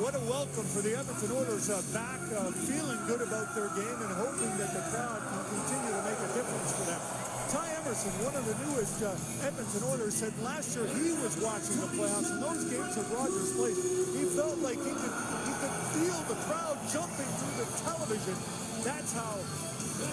what a welcome for the Edmonton Oilers back, feeling good about their game and hoping that the crowd can continue to make a difference for them. Ty Emerson, one of the newest Edmonton Oilers, said last year he was watching the playoffs and those games at Rogers Place. He felt like he could feel the crowd jumping through the television. That's how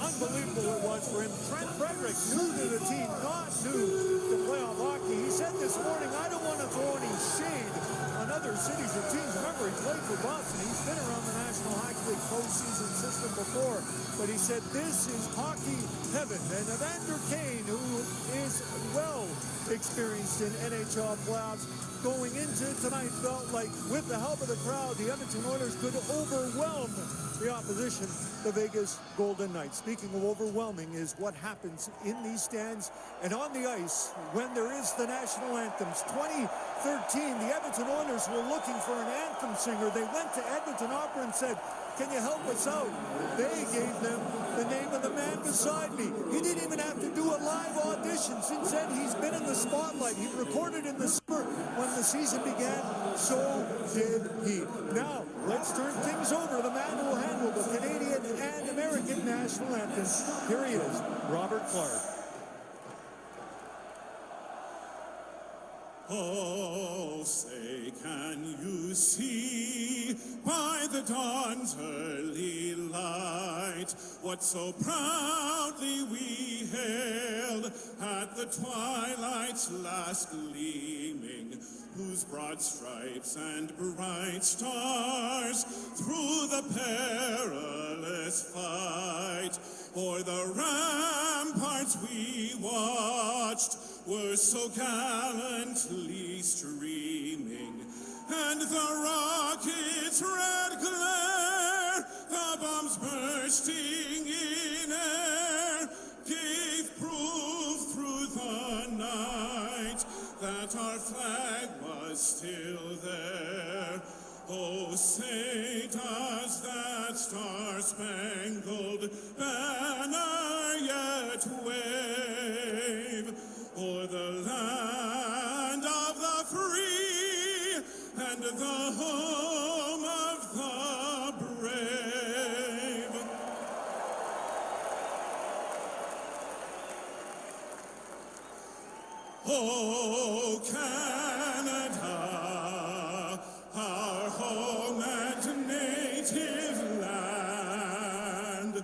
unbelievable it was for him. Trent Frederick, new to the team, not new to playoff hockey. He said this morning, I don't want to throw any shade on other cities or teams. Remember, he played for Boston. He's been around the National Hockey League postseason system before. But he said this is hockey heaven. And Evander Kane, who is well experienced in NHL playoffs, going into tonight felt like with the help of the crowd, the Edmonton Oilers could overwhelm the opposition, the Vegas Golden Knights. Speaking of overwhelming is what happens in these stands and on the ice when there is the national anthems. 2013, the Edmonton Oilers were looking for an anthem singer. They went to Edmonton Opera and said, can you help us out? They gave them the name of the man beside me. He didn't even have to do a live audition. Since then, he's been in the spotlight. He recorded in the summer when the season began. So did he. Now, let's turn things over. The man who will handle the Canadian and American national anthems. Here he is, Robert Clark. Oh, say, can you see by the dawn's early light what so proudly we hailed at the twilight's last gleaming, whose broad stripes and bright stars through the perilous fight o'er the ramparts we watched were so gallantly streaming, and the rocket's red glare, the bombs bursting in air, gave proof through the night that our flag was still there. Oh, say does that star-spangled banner yet wave o'er the land of the free and the home of the brave? Oh, Canada, our home and native land,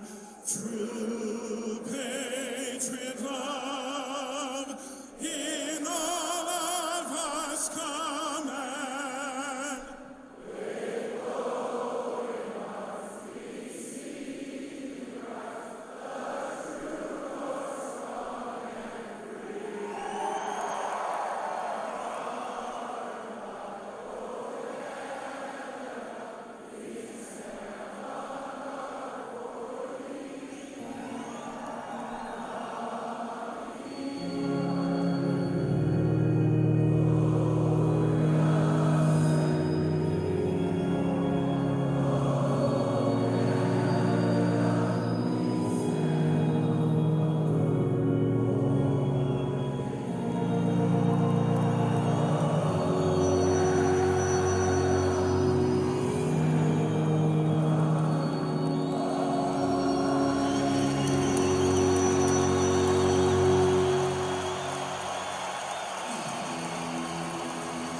true patriot love in all of us command. With glory must we see the true north, strong and free.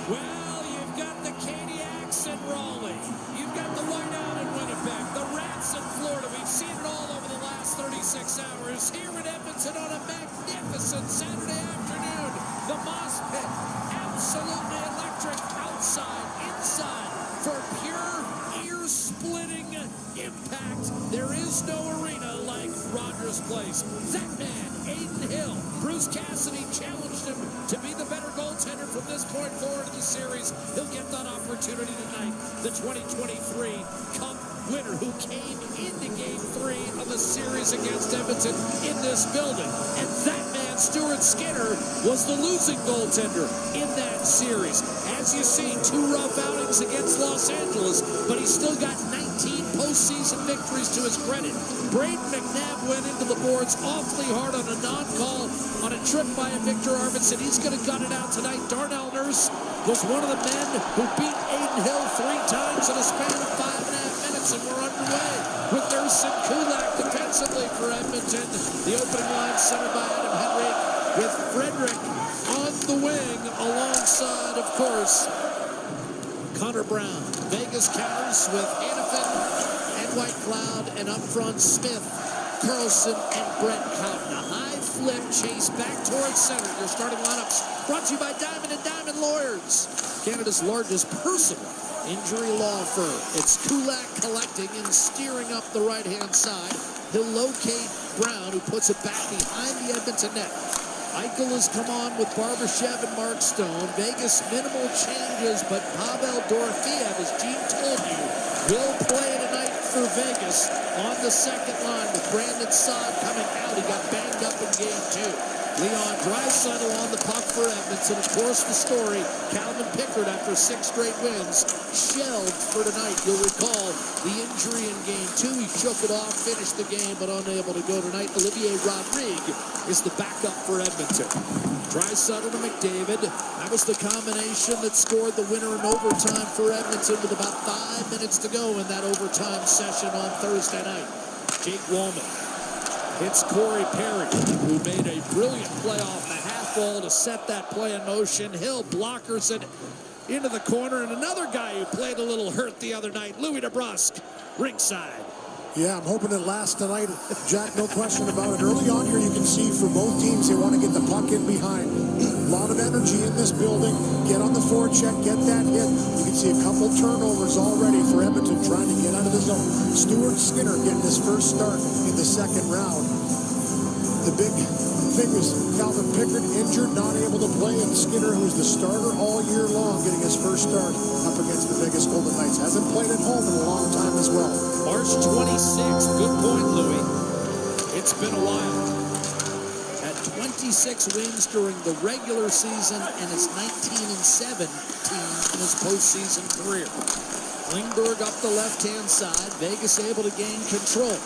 Well, you've got the Caniacs in Raleigh. You've got the Whiteout in Winnipeg. The Rats in Florida. We've seen it all over the last 36 hours. Here in Edmonton on a magnificent Saturday afternoon. The Moss Pit. Absolutely electric outside, inside. For pure ear-splitting impact. There is no arena like Rogers Place. That man, Aiden Hill. Bruce Cassidy challenged him to be the better goaltender from this point forward in the series. He'll get that opportunity tonight. The 2023 Cup winner who came into Game 3 of the series against Edmonton in this building. And that man, Stuart Skinner, was the losing goaltender in that series. As you see, 2 rough outings against Los Angeles, but he's still got 19 postseason victories to his credit. Braden McNabb went into the boards awfully hard on a non-call on a trip by Victor Arvidsson. He's going to gut it out tonight. Darnell Nurse, was one of the men who beat Aiden Hill 3 times in a span of 5.5 minutes, and we're underway with Nurse and Kulak defensively for Edmonton. The opening line centered by Adam Henrik with Frederick on the wing alongside, of course, Connor Brown. Vegas counters with Hannafin and White Cloud, and up front Smith, Carlson, and Brett Houghton. A high flip chase back towards center. Your starting lineups brought to you by Diamond and Diamond Lawyers, Canada's largest personal injury law firm. It's Kulak collecting and steering up the right-hand side. He'll locate Brown, who puts it back behind the Edmonton net. Eichel has come on with Barbashev and Mark Stone. Vegas minimal changes, but Pavel Dorofeev, as Gene told you, will play tonight for Vegas on the second line with Brandon Saad coming out. He got banged up in game 2. Leon Draisaitl on the puck for Edmonton. Of course, the story, Calvin Pickard, after 6 straight wins, shelved for tonight. You'll recall the injury in game 2. He shook it off, finished the game, but unable to go tonight. Olivier Rodrigue is the backup for Edmonton. Draisaitl to McDavid. That was the combination that scored the winner in overtime for Edmonton with about 5 minutes to go in that overtime session on Thursday night. Jake Walman hits Corey Perry, who made a brilliant play off the half wall to set that play in motion. Hill blockers it into the corner, and another guy who played a little hurt the other night, Louis DeBrusque, ringside. Yeah, I'm hoping it lasts tonight, Jack, no question about it. Early on here, you can see for both teams, they want to get the puck in behind. A lot of energy in this building. Get on the forecheck, get that hit. You can see a couple turnovers already for Edmonton trying to get out of the zone. Stuart Skinner getting his first start in the second round. The big thing was Calvin Pickard injured, not able to play, and Skinner, who's the starter all year long, getting his first start up against the Vegas Golden Knights. Hasn't played at home in a long time as well. March 26th, good point, Louis. It's been a while. At 26 wins during the regular season and is 19-17 in his postseason career. Klingberg up the left-hand side. Vegas able to gain control.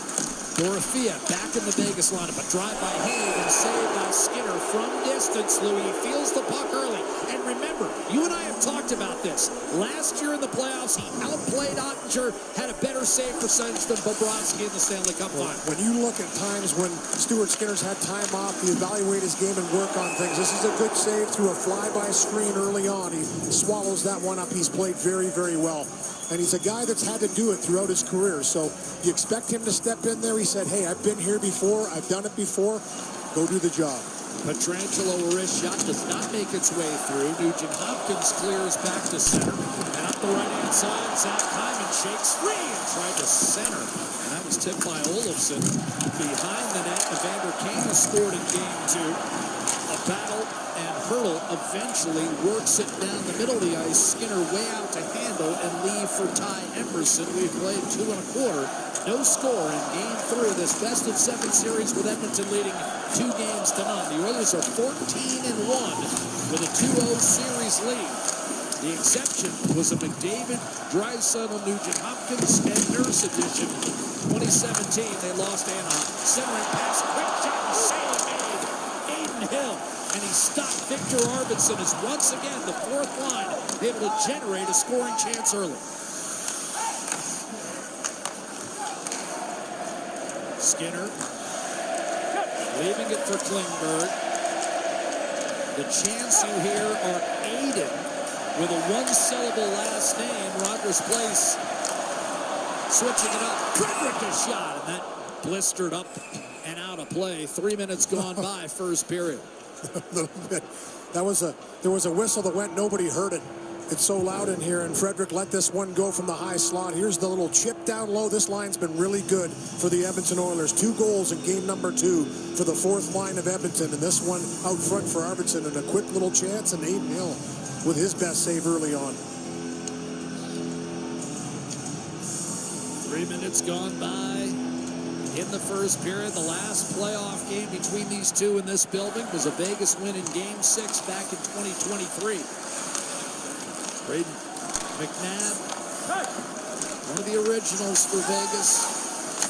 Dorofeev back in the Vegas lineup. A drive by Haig and saved by Skinner from distance. Louis feels the puck early. And remember, you and I have talked about this. Last year in the playoffs, he outplayed Ottinger, had a better save percentage than Bobrovsky in the Stanley Cup final. When you look at times when Stuart Skinner's had time off to evaluate his game and work on things, this is a good save through a fly-by screen early on. He swallows that one up. He's played very, very well. And he's a guy that's had to do it throughout his career. So you expect him to step in there. He said, hey, I've been here before. I've done it before. Go do the job. Petrangelo, a wrist shot, does not make its way through. Nugent Hopkins clears back to center. And up the right-hand side, Zach Hyman shakes free and tried to center. And that was tipped by Olofsson. Behind the net, Evander Kane scored in game 2. A battle and Hurdle eventually works it down the middle of the ice. Skinner way out to handle and leave for Ty Emerson. We've played 2 1/4. No score in game 3 of this best-of-7 series with Edmonton leading 2 games to none. The Oilers are 14-1 with a 2-0 series lead. The exception was a McDavid, Draisaitl, Nugent Hopkins, and Nurse edition. 2017, they lost Anaheim. Centering pass, quick shot, save made. Aiden Hill. And he stopped Victor Arvidsson as once again the fourth line able to generate a scoring chance early. Skinner leaving it for Klingberg. The chance you hear are Aiden with a one-syllable last name. Rogers Place switching it up. Frederick a shot, and that blistered up and out of play. 3 minutes gone by, first period. A little bit. There was a whistle that went, nobody heard it. It's so loud in here, and Frederick let this one go from the high slot. Here's the little chip down low. This line's been really good for the Edmonton Oilers. 2 goals in game number 2 for the fourth line of Edmonton, and this one out front for Arvidsson, and a quick little chance, and Aiden Hill with his best save early on. 3 minutes gone by in the first period. The last playoff game between these two in this building was a Vegas win in game 6 back in 2023. Braden McNabb, one of the originals for Vegas,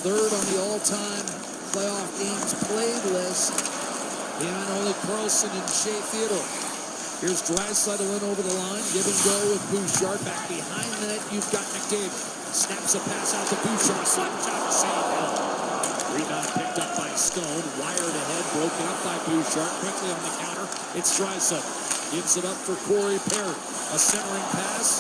3rd on the all-time playoff games played list. Him and only Carlson and Shea Theodore. Here's Draisaitl in over the line. Give and go with Bouchard. Back behind the net, you've got McDavid. Snaps a pass out to Bouchard. Slapshot to save. Rebound picked up by Stone. Wired ahead, broken up by Bouchard. Quickly on the counter, it's Draisaitl. Gives it up for Corey Perry. A centering pass.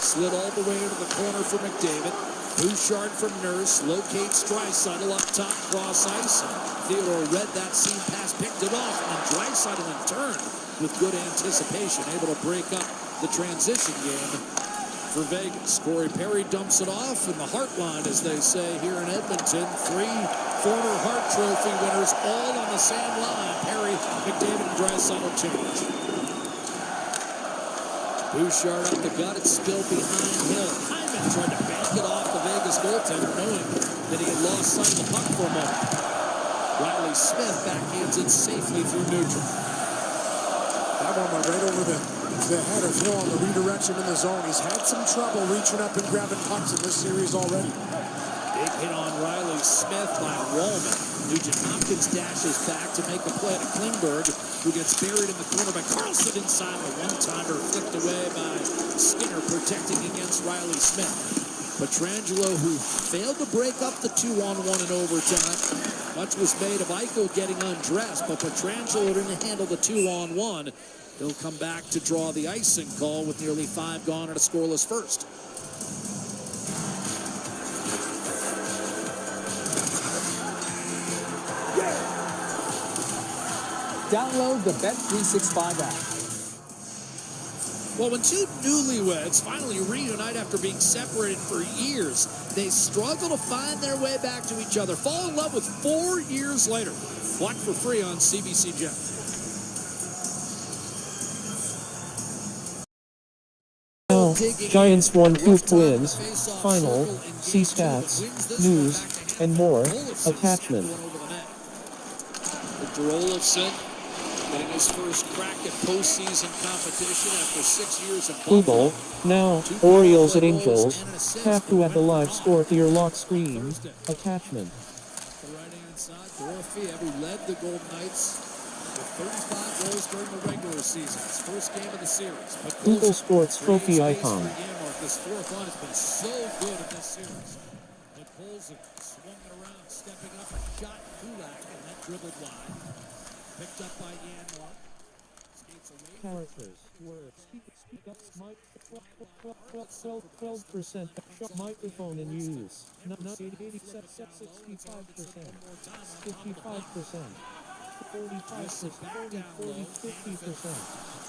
Slid all the way into the corner for McDavid. Bouchard from Nurse. Locates Draisaitl up top, cross ice. Theodore read that seam pass, picked it off. And Draisaitl in turn with good anticipation, able to break up the transition game for Vegas. Corey Perry dumps it off in the Heartland, as they say here in Edmonton. 3 former Hart Trophy winners all on the same line. Perry, McDavid, and Draisaitl change. Bouchard up the gut. It's spilled behind Hill. Hyman tried to bank it off the Vegas goaltender, knowing that he had lost sight of the puck for a moment. Riley Smith backhands it safely through neutral. That one went right over the head of Hill on the redirection in the zone. He's had some trouble reaching up and grabbing pucks in this series already. Big hit on Riley Smith by Wallman. Nugent Hopkins dashes back to make a play to Klingberg, who gets buried in the corner by Carlson inside. A one-timer flicked away by Skinner, protecting against Riley Smith. Pietrangelo, who failed to break up the 2-on-1 in overtime. Much was made of Eichel getting undressed, but Pietrangelo didn't handle the 2-on-1. He'll come back to draw the icing call with nearly 5 gone and a scoreless first. Download the Bet365 app. Well, when two newlyweds finally reunite after being separated for years, they struggle to find their way back to each other. Fall in love with 4 years later. Watch for free on CBC Gem. Giants won 2 Twins, final, see stats, news, and more, attachment. Olofsson getting his first crack at postseason competition after 6 years of Google, now, Orioles at Angels, tap to add the live score to your lock screen, attachment. The right-hand side, Dorothea, who led the Golden Knights with 35 goals during the regular season. His first game of the series. But Google Sports trophy icon. This fourth line has been so good in this series. But Polsek swung it around, stepping up and shot Kulak, and that dribbled wide. Picked up by Ian Mark. Skates away. Characters, words, speak up, 12% microphone in use, not 65%, 55%. 45%, 50%.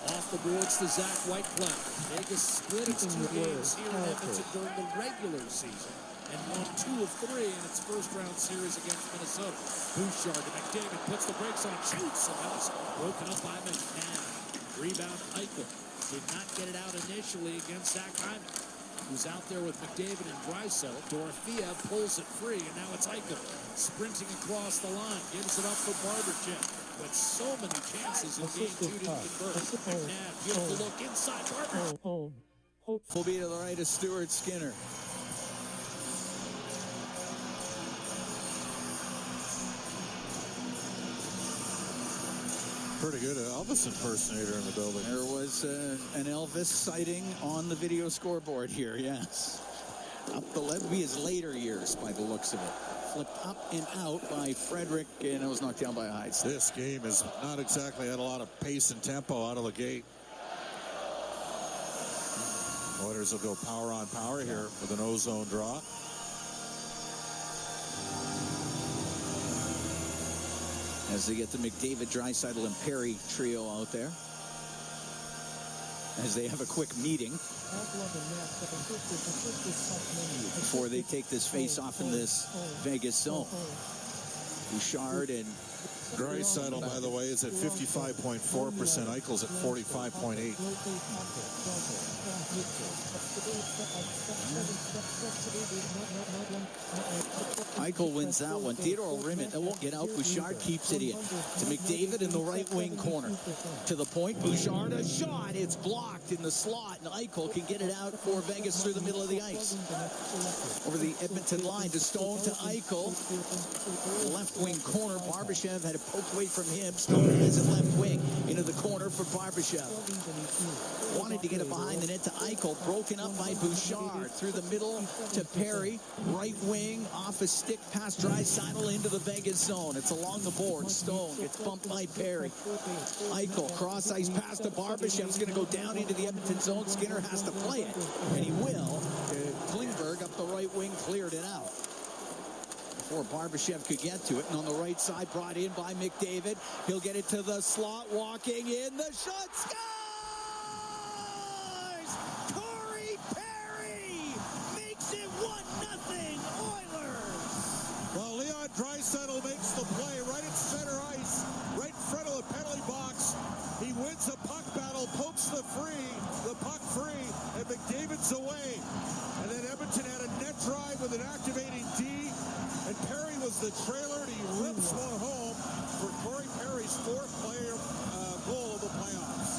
Off the boards to Zach Whitecloud. Vegas split its 2 games here in Edmonton during the regular season and won 2 of 3 in its first-round series against Minnesota. Bouchard to McDavid, puts the brakes on, shoots, and that was broken up by McNabb. Rebound Eichel. Did not get it out initially against Zach Hyman, who's out there with McDavid and Draisaitl. Dorothea pulls it free, and now it's Eichel sprinting across the line. Gives it up for Barbachin. With so many chances in game 2 to convert. McNabb, beautiful look inside Barbachin. Will be to the right of Stuart Skinner. Pretty good Elvis impersonator in the building. There was an Elvis sighting on the video scoreboard here, yes. Up the left, be his later years by the looks of it. Flipped up and out by Frederick, and it was knocked down by Heights. This game is not exactly had a lot of pace and tempo out of the gate. Oilers will go power on power here with an ozone draw. As they get the McDavid, Draisaitl, and Perry trio out there. As they have a quick meeting before they take this face-off in this Vegas zone. Bouchard and Draisaitl, by the way, is at 55.4%. Eichel's at 45.8%. Eichel wins that one. Theodore will rim it. That won't get out. Bouchard keeps it in. To McDavid in the right wing corner. To the point. Bouchard, a shot. It's blocked in the slot. And Eichel can get it out for Vegas through the middle of the ice. Over the Edmonton line to Stone to Eichel. Left wing corner. Barbashev had it poked away from him. Stone has it left wing into the corner for Barbashev. Wanted to get it behind the net to Eichel. Broken up by Bouchard. Through the middle to Perry. Right wing off a stick past Draisaitl into the Vegas zone. It's along the board. Stone gets bumped by Perry. Eichel cross ice pass to Barbashev's going to go down into the Edmonton zone. Skinner has to play it, and he will. Klingberg up the right wing cleared it out before Barbashev could get to it. And on the right side, brought in by McDavid. He'll get it to the slot, walking in. The shot, scores! Corey Perry makes it 1-0 Oilers. Well, Leon Draisaitl makes the play right at center ice, right in front of the penalty box. He wins the puck battle, pokes the puck free, and McDavid's away. And then Edmonton had a net drive with an activating D, and Perry was the trailer, and he rips one home for Corey Perry's fourth goal of the playoffs.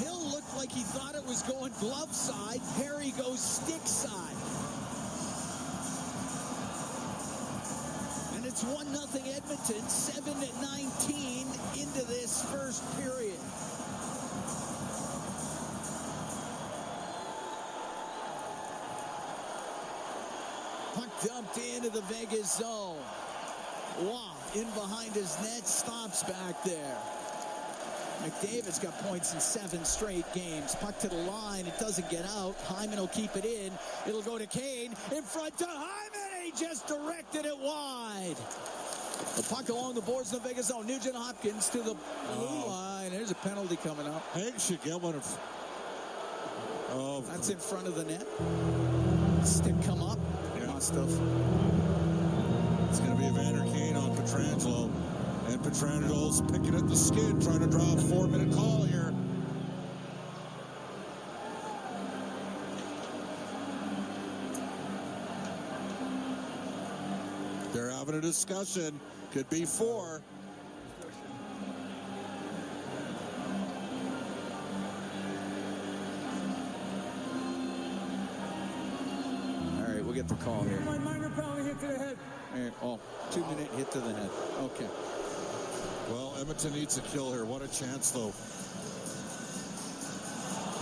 Hill looked like he thought it was going glove side. Perry goes stick side. And it's 1-0 Edmonton, 7-19 into this first period. Puck dumped into the Vegas zone. Wow, in behind his net, stops back there. McDavid's got points in 7 straight games. Puck to the line. It doesn't get out. Hyman will keep it in. It'll go to Kane. In front to Hyman. He just directed it wide. The puck along the boards in the Vegas zone. Nugent Hopkins to the blue line. There's a penalty coming up. Hank should get one of... That's in front of the net. Stick come up. Yeah. Must have. It's going to be Evander Kane on Pietrangelo. And Pietrangelo's picking at the skid, trying to draw a 4-minute call here. They're having a discussion. Could be 4. All right, we'll get the call here. Minor penalty hit to the head. Oh, 2-minute hit to the head. Okay. Well, Edmonton needs a kill here. What a chance, though.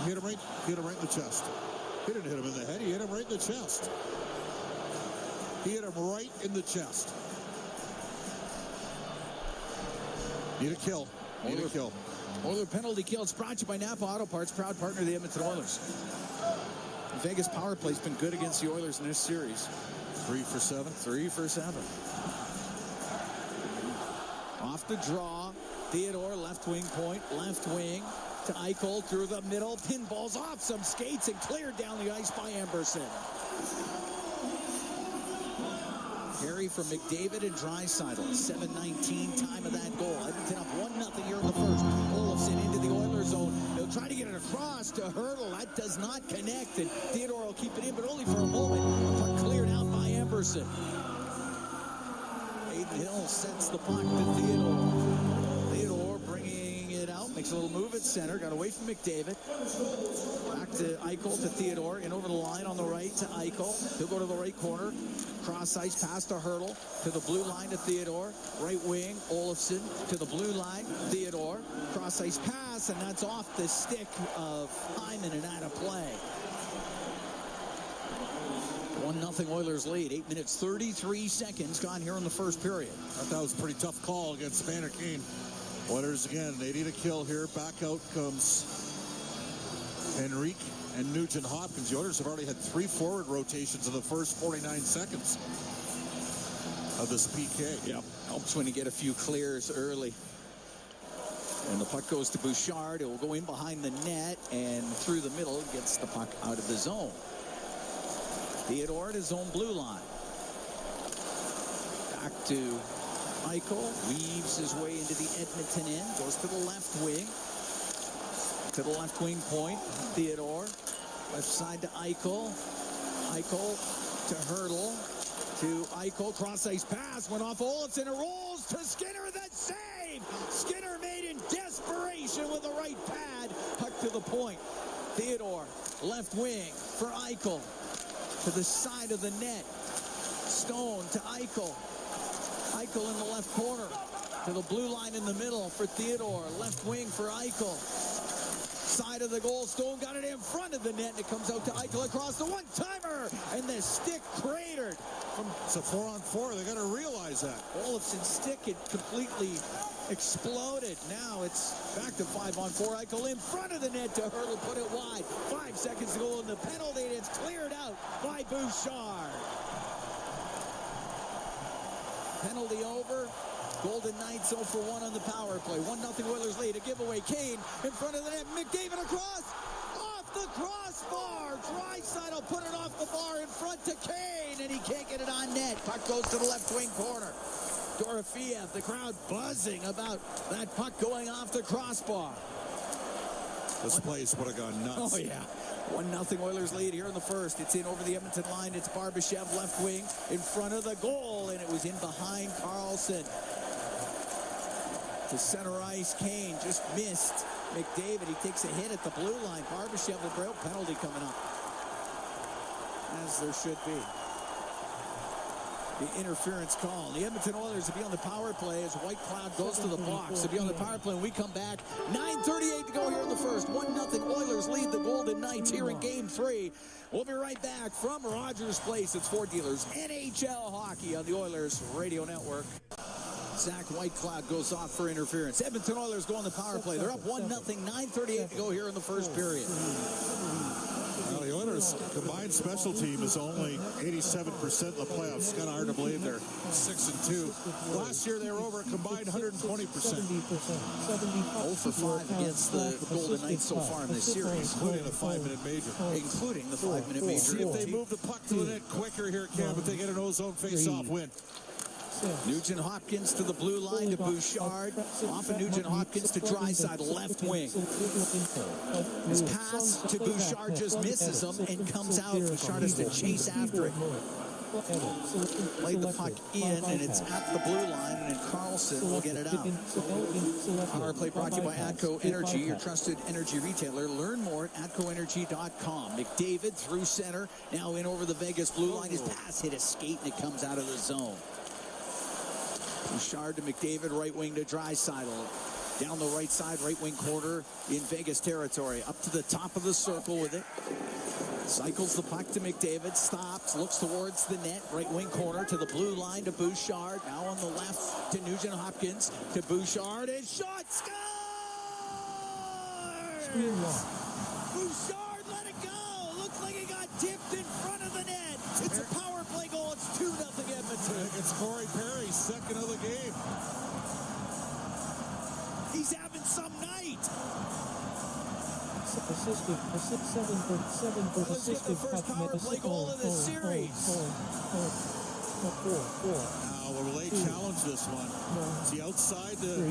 He hit him right in the chest. He didn't hit him in the head. He hit him right in the chest. He hit him right in the chest. Need a kill. Need a kill. Oiler penalty kill. It's brought to you by Napa Auto Parts, proud partner of the Edmonton Oilers. The Vegas power play's been good against the Oilers in this series. 3 for 7. 3 for 7. Off the draw, Theodore, left wing point, left wing to Eichel through the middle. Pinballs off some skates and cleared down the ice by Emberson. Carry from McDavid and Draisaitl. 7:19 time of that goal. Edmonton up 1-0 here in the first. Olofsson into the Oilers zone. They'll try to get it across to Hurdle. That does not connect, and Theodore will keep it in, but only for a moment. Puck cleared out by Emberson. Hill sets the puck to Theodore. Theodore bringing it out, makes a little move at center, got away from McDavid. Back to Eichel to Theodore, in over the line on the right to Eichel. He'll go to the right corner, cross ice pass to Hurdle, to the blue line to Theodore. Right wing, Olofsson to the blue line, Theodore. Cross ice pass, and that's off the stick of Hyman and out of play. 1-0 Oilers lead. 8 minutes, 33 seconds gone here in the first period. I thought that was a pretty tough call against Evander Kane. Oilers again, they need a kill here. Back out comes Henrique and Nugent Hopkins. The Oilers have already had 3 forward rotations in the first 49 seconds of this PK. Yep. Helps when you get a few clears early. And the puck goes to Bouchard. It will go in behind the net and through the middle, gets the puck out of the zone. Theodore at his own blue line. Back to Eichel. Weaves his way into the Edmonton end. Goes to the left wing. To the left wing point. Theodore. Left side to Eichel. Eichel to Hurdle. To Eichel. Cross-ice pass. Went off Olofsson. It rolls to Skinner. That save! Skinner made in desperation with the right pad. Puck to the point. Theodore. Left wing for Eichel. To the side of the net. Stone to Eichel. Eichel in the left corner. To the blue line in the middle for Theodore. Left wing for Eichel. Side of the goal. Stone got it in front of the net, and it comes out to Eichel across the one-timer. And the stick cratered. It's a 4-on-4. They got to realize that. Olofsson's stick had completely exploded. Now it's back to 5-on-4. Eichel in front of the net to Hurdle. Put it wide. 5 seconds to go in the penalty, and it's cleared out by Bouchard. Penalty over. Golden Knights 0 for 1 on the power play. 1-0 Oilers lead. A giveaway. Kane in front of the net. McDavid across. Off the crossbar. Draisaitl put it off the bar in front to Kane, and he can't get it on net. Puck goes to the left wing corner. Dorofeev, the crowd buzzing about that puck going off the crossbar. This place would have gone nuts. Oh, yeah. 1-0 Oilers lead here in the first. It's in over the Edmonton line. It's Barbashev left wing in front of the goal, and it was in behind Carlson. To center ice, Kane just missed McDavid. He takes a hit at the blue line. Barbashev with a penalty coming up, as there should be. The interference call. The Edmonton Oilers will be on the power play as White Cloud goes to the box. They'll be on the power play when we come back. 9:38 to go here in the first. 1-0 Oilers lead the Golden Knights here in Game 3. We'll be right back from Rogers Place. It's Ford Dealers NHL Hockey on the Oilers Radio Network. Zach Whitecloud goes off for interference. Edmonton Oilers go on the power play. They're up 1-0. 9:38 to go here in the first period. Well, the Oilers' combined special team is only 87% in the playoffs. It's kind of hard to believe they're 6-2. Last year they were over a combined 120%. 0 for 5 against the Golden Knights so far in this series. Including the 5-minute major. Including the 5-minute major. See if they move the puck to the net quicker here, Cam, if they get an ozone face-off win. Nugent Hopkins to the blue line to Bouchard. Off of Nugent Hopkins to Draisaitl left wing. His pass to Bouchard just misses him and comes out. Bouchard has to chase after it. Played the puck in, and it's at the blue line, and then Carlson will get it out. Power play brought to you by ATCO Energy, your trusted energy retailer. Learn more at atcoenergy.com. McDavid through center, now in over the Vegas blue line. His pass hit a skate, and it comes out of the zone. Bouchard to McDavid, right wing to Draisaitl. Down the right side, right wing corner in Vegas territory. Up to the top of the circle with it. Cycles the puck to McDavid, stops, looks towards the net, right wing corner to the blue line to Bouchard. Now on the left to Nugent Hopkins, to Bouchard, and shot, scores! Bouchard let it go. Looks like he got tipped in front of the net. It's a power play goal. It's 2-0 Edmonton. It's Corey Perry's second of the game. He's having some night. Let's get the first power play goal of the series. Now, will they challenge this one? Is he outside the...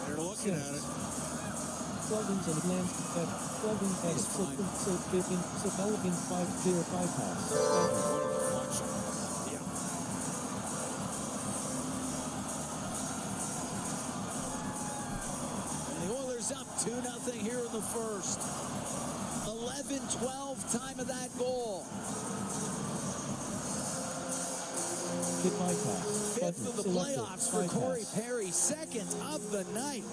They're looking at it. Plugins and plugins and Elegant 5 bypass. Yeah. And the Oilers up 2-0 here in the first. 11-12 time of that goal. Fifth of the playoffs for Corey Perry. Second of the night.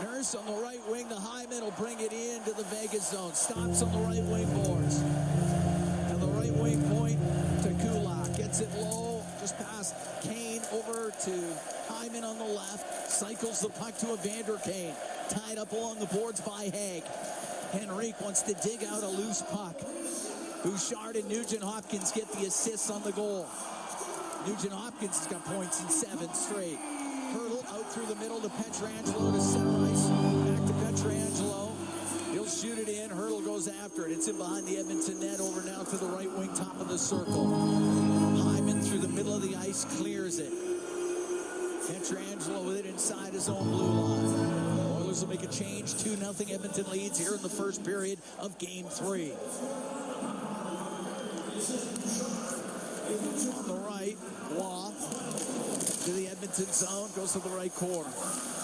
Nurse on the right wing to Hyman will bring it into the Vegas zone. Stops on the right wing boards. To the right wing point to Kulak. Gets it low, just past Kane over to Hyman on the left. Cycles the puck to Evander Kane. Tied up along the boards by Haig. Henrique wants to dig out a loose puck. Bouchard and Nugent Hopkins get the assists on the goal. Nugent Hopkins has got points in 7 straight. Hurdle out through the middle to Pietrangelo to center ice. Back to Pietrangelo. He'll shoot it in. Hurdle goes after it. It's in behind the Edmonton net. Over now to the right wing, top of the circle. Hyman through the middle of the ice clears it. Pietrangelo with it inside his own blue line. Oilers will make a change. 2-0 Edmonton leads here in the first period of Game 3. On the right, Waugh to the Edmonton zone, goes to the right corner.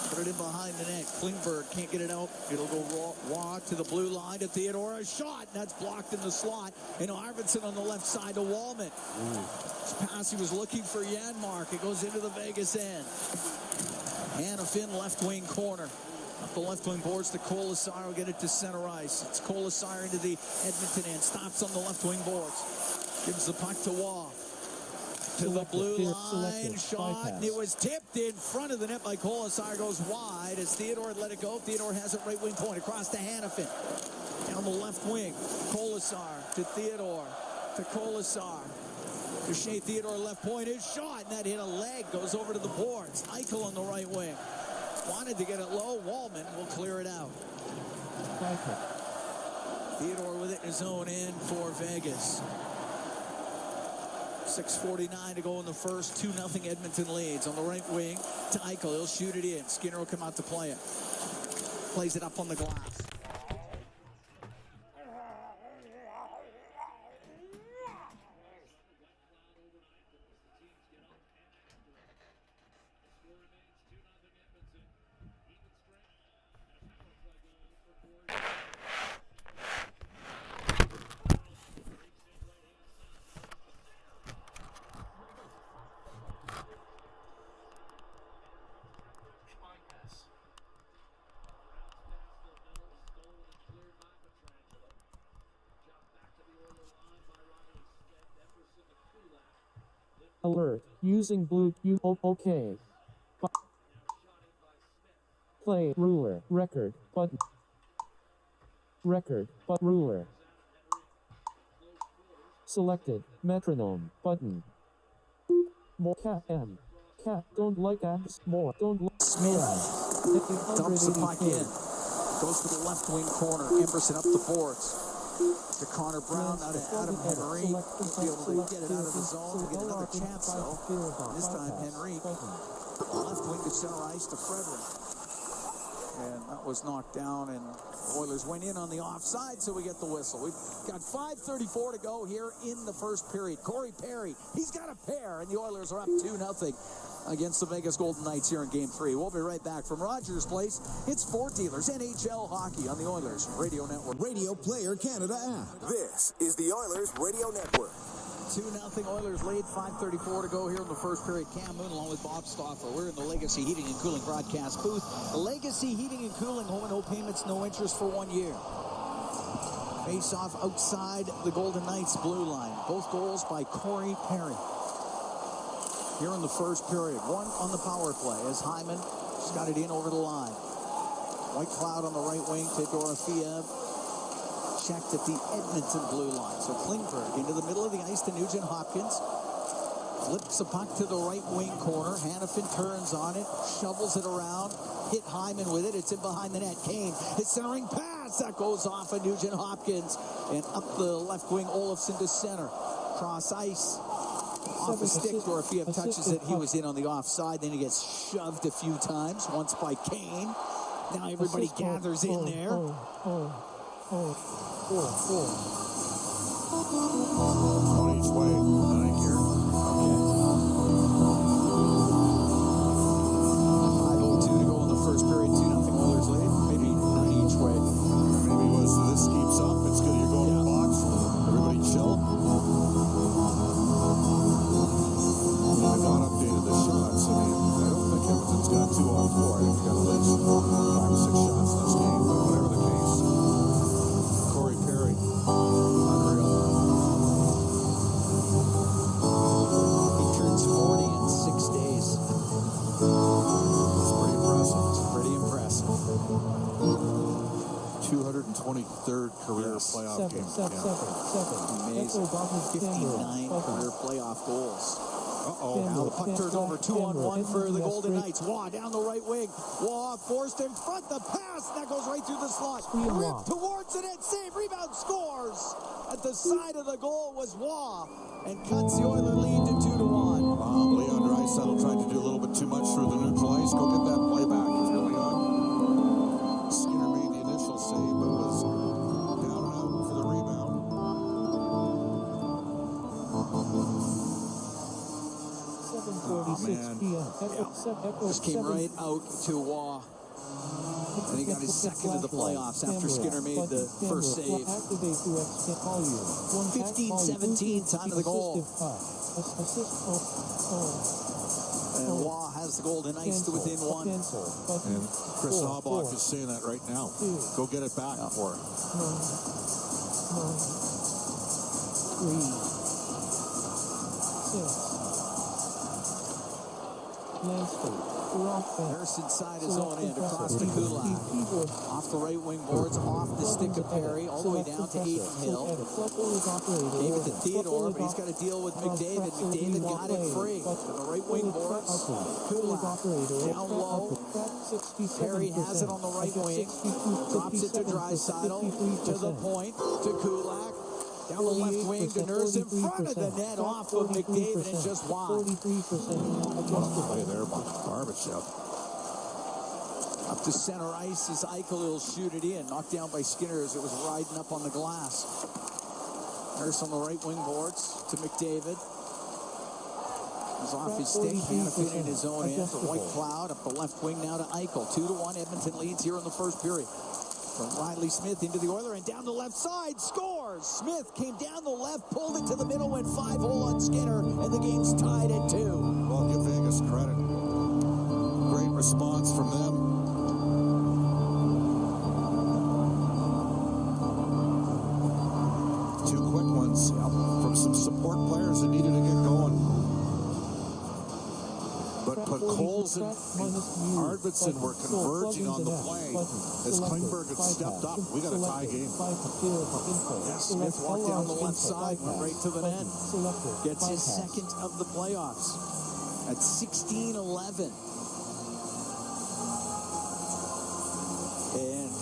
Put it in behind the net. Klingberg can't get it out. It'll go Waugh to the blue line to Theodore. A shot, and that's blocked in the slot. And Arvidsson on the left side to Wallman. This pass, he was looking for Janmark. It goes into the Vegas end. Hanifin, left wing corner. Up the left wing boards to Kolasar. Will get it to center ice. It's Kolasar into the Edmonton end. Stops on the left wing boards. Gives the puck to Waugh. To the blue line, shot, and it was tipped in front of the net by Kolasar. Goes wide as Theodore let it go. Theodore has it right wing point across to Hanifin. Down the left wing, Kolasar to Theodore, to Kolasar. To Shea Theodore left point, his shot, and that hit a leg, goes over to the boards. Eichel on the right wing. Wanted to get it low, Wallman will clear it out. Theodore with it in his own end for Vegas. 6:49 to go in the first. 2-0 Edmonton leads. On the right wing to Eichel. He'll shoot it in. Skinner will come out to play it. Plays it up on the glass. Alert. Using blue. Okay. Play. Ruler. Record. Button. Record. But ruler. Selected. Metronome. Button. More cat M. Cat. Don't like abs. More. Don't like. Smith dumps the puck in. Goes to the left wing corner. Emerson up the boards. To Connor Brown, out of Adam Henry. He'll be able to get it out of the zone to get another chance, though. This time, Henry, left wing to center ice to Frederick. And that was knocked down, and the Oilers went in on the offside, so we get the whistle. We've got 5:34 to go here in the first period. Corey Perry, he's got a pair, and the Oilers are up 2-0 against the Vegas Golden Knights here in Game 3. We'll be right back from Rogers Place. It's Fort Dealers NHL Hockey on the Oilers Radio Network. Radio Player Canada app. This is the Oilers Radio Network. 2-0 Oilers lead, 5:34 to go here in the first period. Cam Moon along with Bob Stauffer. We're in the Legacy Heating and Cooling broadcast booth. Legacy Heating and Cooling, home and no payments, no interest for 1 year. Face off outside the Golden Knights blue line. Both goals by Corey Perry. Here in the first period, one on the power play as Hyman just got it in over the line. White Cloud on the right wing to Dorofeev. Checked at the Edmonton blue line. So Klingberg into the middle of the ice to Nugent Hopkins. Flips the puck to the right wing corner. Hanifin turns on it, shovels it around. Hit Hyman with it. It's in behind the net. Kane, his centering pass. That goes off of Nugent Hopkins. And up the left wing, Olofsson to center. Cross ice. Off a stick, Dorofeev touches it. He was in on the offside. Then he gets shoved a few times. Once by Kane. Now everybody gathers in there. One each way. Nine here. Okay. 5:02 to go in the first period. 2-0 Oilers lead. Maybe nine each way. Maybe it was this keeps up. It's good. You're going to the box. Everybody chill. They've not updated the shots. I mean, I don't think Edmonton's got 2 on 4. I think we got at least 5 or 6 shots this game. But whatever the case, Corey Perry, unreal. He turns 40 in 6 days. It's pretty impressive. It's pretty impressive. 223rd career playoff game. Amazing. 59 career playoff goals. Now the puck turns over 2-on-1 for the Golden Knights. Waugh down the right wing. Waugh forced in front. The pass that goes right through the slot. Ripped towards the net. Save. Rebound. Scores. At the side of the goal was Waugh. And cuts the Oiler lead to 2-1. Leon Draisaitl tried to do a little bit too much through the neutral ice. Go get that play back. It's really on. Skinner made the initial save, but was down and out for the rebound. 7:46 p.m. Just came right out to Waugh. And he got his second of the playoffs after Skinner made the first save. 15-17, time of the goal. And Waugh has the golden ice to within one. And Chris Haubach is saying that right now. Go get it back for him. 3, 6. Nurse inside his own end, across to Kulak. Off the right wing boards, off the stick of Perry, all the way down to Aiden Hill. Gave it to Theodore, but he's got to deal with McDavid. McDavid got it free. To the right wing boards, Kulak down low. Perry has it on the right wing. Drops it to Draisaitl, to the point, to Kulak. Down the left wing to Nurse in front of the net, off of McDavid, and just wide. 43% Play there by Barbashev. Up to center ice as Eichel will shoot it in. Knocked down by Skinner as it was riding up on the glass. Nurse on the right wing boards to McDavid. He's off his stick, Hannafin in his own end. White Cloud up the left wing now to Eichel. 2-1, Edmonton leads here in the first period. From Riley Smith into the Oiler and down the left side, scores! Smith came down the left, pulled it to the middle, went 5-hole on Skinner, and the game's tied at 2. Well, give Vegas credit. Great response from them. Two quick ones from some support players that needed to get going. But Coles and Arvidsson were converging on the play as Klingberg had stepped up. We got a tie game. Yeah, Smith walked down the left side, went right to the net. Gets his second of the playoffs at 16-11. And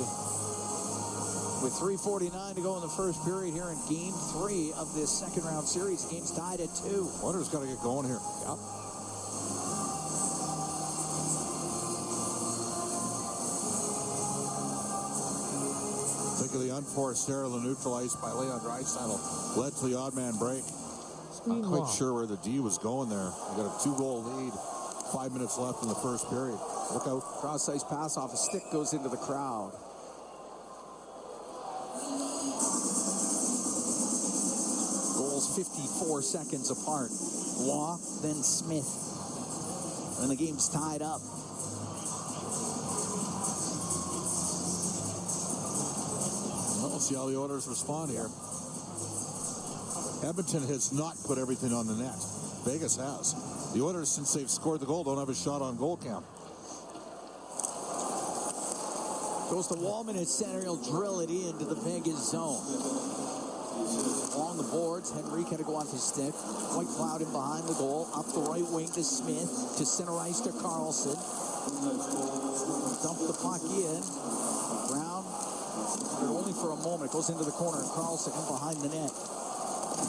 with 3:49 to go in the first period here in Game 3 of this second round series, game's tied at 2. Oilers got to get going here. Yep. Think of the unforced error on the neutral ice by Leon Draisaitl. Led to the odd man break. Not quite sure where the D was going there. You got a 2-goal lead. 5 minutes left in the first period. Look out. Cross ice pass off a stick goes into the crowd. Goals 54 seconds apart. Waugh, then Smith. And the game's tied up. We'll see how the Oilers respond here. Edmonton has not put everything on the net. Vegas has. The Oilers, since they've scored the goal, don't have a shot on goal count. Goes to Wallman at center. He'll drill it into the Vegas zone. Along the boards, Henrique had to go off his stick. White Cloud in behind the goal. Up the right wing to Smith. To center ice to Carlson. Dump the puck in. Brown, but only for a moment. Goes into the corner, and Carlson in behind the net.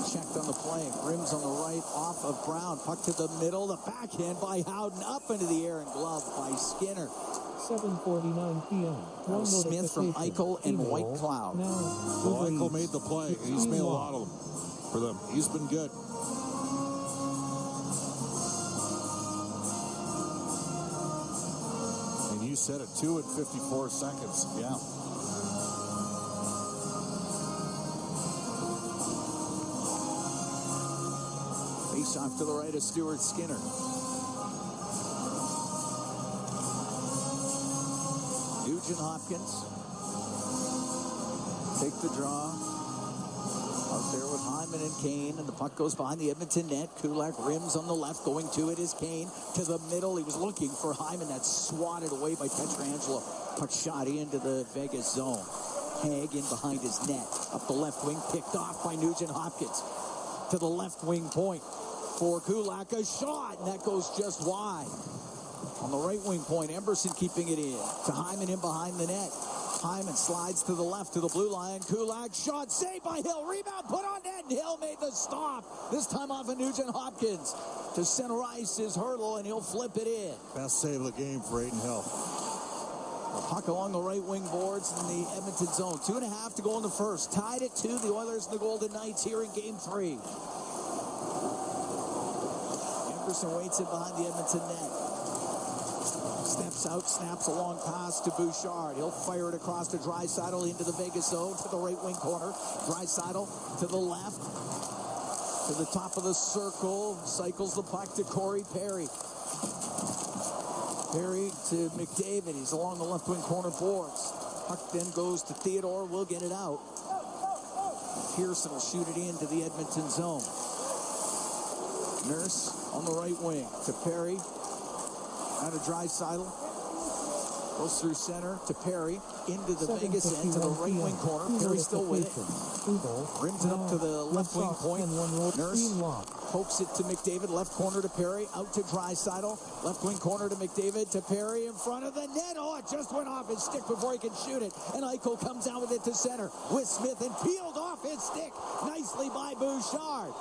Checked on the play. Rims on the right, off of Brown. Puck to the middle. The backhand by Howden. Up into the air and gloved by Skinner. 7:49 p.m. Smith from Eichel and White Cloud. Well, Eichel made the play. He's made a lot of them for them. He's been good. And you said it, 2 and 54 seconds. Yeah. Face off to the right of Stuart Skinner. Nugent Hopkins. Take the draw. Out there with Hyman and Kane, and the puck goes behind the Edmonton net. Kulak rims on the left, going to it is Kane. To the middle, he was looking for Hyman. That's swatted away by Pietrangelo. Puck shot into the Vegas zone. Hag in behind his net. Up the left wing, picked off by Nugent Hopkins. To the left wing point for Kulak. A shot, and that goes just wide. On the right wing point, Emberson keeping it in. To Hyman in behind the net. Hyman slides to the left to the blue line. Kulak shot saved by Hill. Rebound put on net. And Hill made the stop. This time off of Nugent Hopkins. To center ice is Hurdle, and he'll flip it in. Best save of the game for Aiden Hill. The puck along the right wing boards in the Edmonton zone. 2.5 to go in the first. Tied at 2. The Oilers and the Golden Knights here in Game 3. Anderson waits it behind the Edmonton net. Steps out, snaps a long pass to Bouchard. He'll fire it across to Draisaitl into the Vegas zone to the right wing corner. Draisaitl to the left, to the top of the circle. Cycles the puck to Corey Perry. Perry to McDavid. He's along the left wing corner boards. Puck then goes to Theodore. Will get it out. Pearson will shoot it into the Edmonton zone. Nurse on the right wing to Perry. Out of Draisaitl. Goes through center to Perry. Into the Vegas end to the right wing corner. Perry still with it. Rims it up to the left wing point. Nurse pokes it to McDavid. Left corner to Perry. Out to Draisaitl. Left wing corner to McDavid. To Perry in front of the net. Oh, it just went off his stick before he can shoot it. And Eichel comes out with it to center. With Smith and peeled off his stick. Nicely by Bouchard.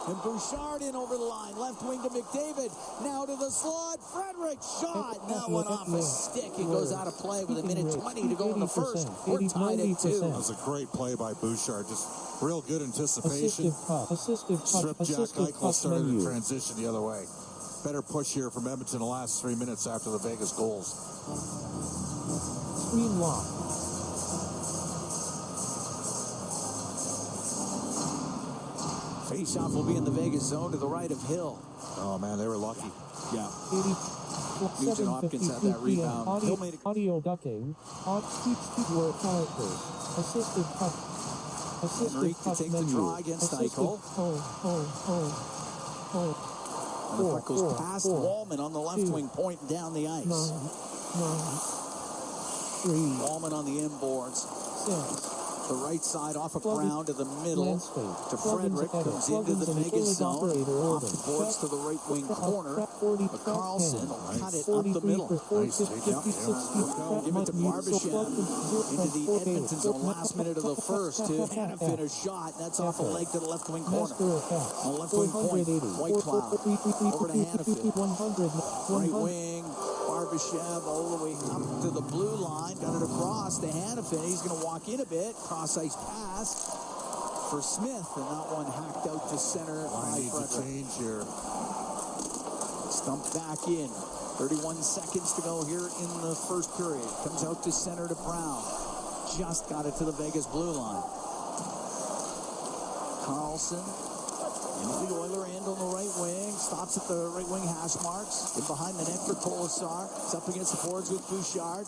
And Bouchard in over the line. Left wing to McDavid. Now to the slot. Frederick shot. That went off his stick. It goes out of play with 1:20 to go in the first. We're tied at 2. That was a great play by Bouchard. Just real good anticipation. Strip Jack Eichel started to transition the other way. Better push here from Edmonton the last 3 minutes after the Vegas goals. Screen lock. Face-off will be in the Vegas zone to the right of Hill. Oh, man, they were lucky. Yeah. Nugent Hopkins had that rebound. Hill made a... Audio ducking. Speech word characters. Assisted puck. Henrique to take the draw against Eichel. And the puck goes past Wallman on the left wing point and down the ice. 3. Wallman on the inboards. 6. The right side off of Brown to the middle to Frederick. Comes into the Vegas zone. Off the boards to the right wing corner. But Carlson will cut it up the middle. Nice take. Give it to Barbashev into the Edmonton zone. Last minute of the first to Hanifin a shot. That's off a leg to the left wing corner. On the left wing point, White Cloud. Over to Hanifin. Right wing. Barbashev all the way up to the blue line. Got it across to Hanifin. He's going to walk in a bit. Cross-ice pass for Smith. And that one hacked out to center. Needs a change here. Stumped back in. 31 seconds to go here in the first period. Comes out to center to Brown. Just got it to the Vegas blue line. Carlson. Into the Oiler end on the right wing. Stops at the right wing hash marks. In behind the net for Colasar. It's up against the boards with Bouchard.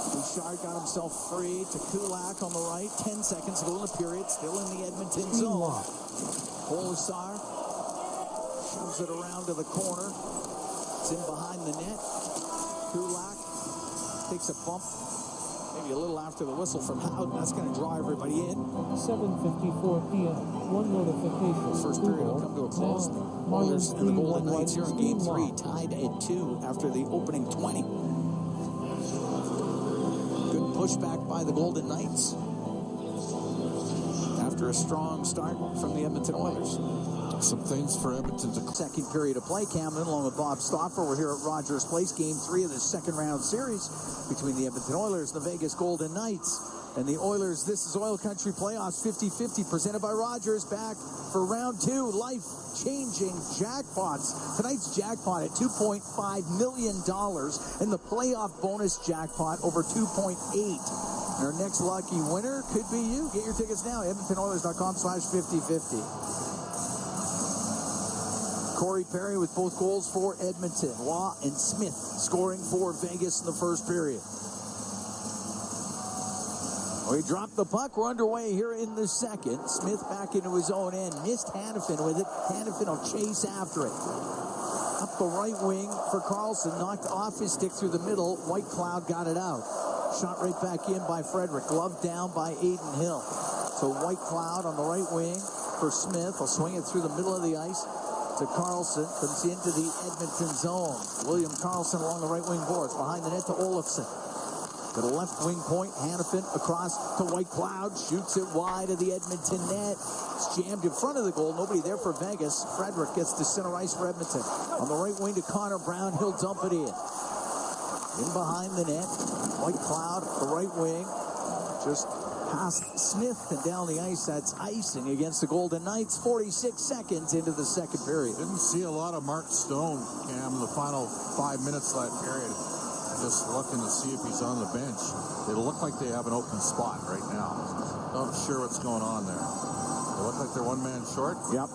Bouchard got himself free to Kulak on the right. 10 seconds to go in the period. Still in the Edmonton zone. Colasar shoves it around to the corner. It's in behind the net. Kulak takes a bump. Maybe a little after the whistle from Howden. That's going to draw everybody in. 7:54 p.m. One notification. First period will come to a close. Oilers and the Golden Knights here in Game 3, tied at 2 after the opening 20. Good pushback by the Golden Knights after a strong start from the Edmonton Oilers. Some things for Edmonton to... Second period of play. Camden along with Bob Stauffer. We're here at Rogers Place. Game 3 of the second round series between the Edmonton Oilers and the Vegas Golden Knights. And the Oilers, this is Oil Country Playoffs 50-50 presented by Rogers. Back for round 2. Life-changing jackpots. Tonight's jackpot at $2.5 million. And the playoff bonus jackpot over $2.8. And our next lucky winner could be you. Get your tickets now. EdmontonOilers.com/5050. Corey Perry with both goals for Edmonton. Waugh and Smith scoring for Vegas in the first period. We dropped the puck. We're underway here in the second. Smith back into his own end. Missed Hanifin with it. Hanifin will chase after it. Up the right wing for Carlson. Knocked off his stick through the middle. White Cloud got it out. Shot right back in by Frederick. Glove down by Aiden Hill. So White Cloud on the right wing for Smith. He'll swing it through the middle of the ice to Carlson. Comes into the Edmonton zone. William Carlson along the right wing boards. Behind the net to Olofsson. To the left wing point, Hannafin across to White Cloud, shoots it wide of the Edmonton net. It's jammed in front of the goal. Nobody there for Vegas. Frederick gets to center ice for Edmonton. On the right wing to Connor Brown, he'll dump it in. In behind the net, White Cloud, the right wing, just past Smith and down the ice. That's icing against the Golden Knights. 46 seconds into the second period. Didn't see a lot of Mark Stone, Cam, in the final 5 minutes of that period. Just looking to see if he's on the bench. They look like they have an open spot right now. Not sure what's going on there. They look like they're one man short. Yep.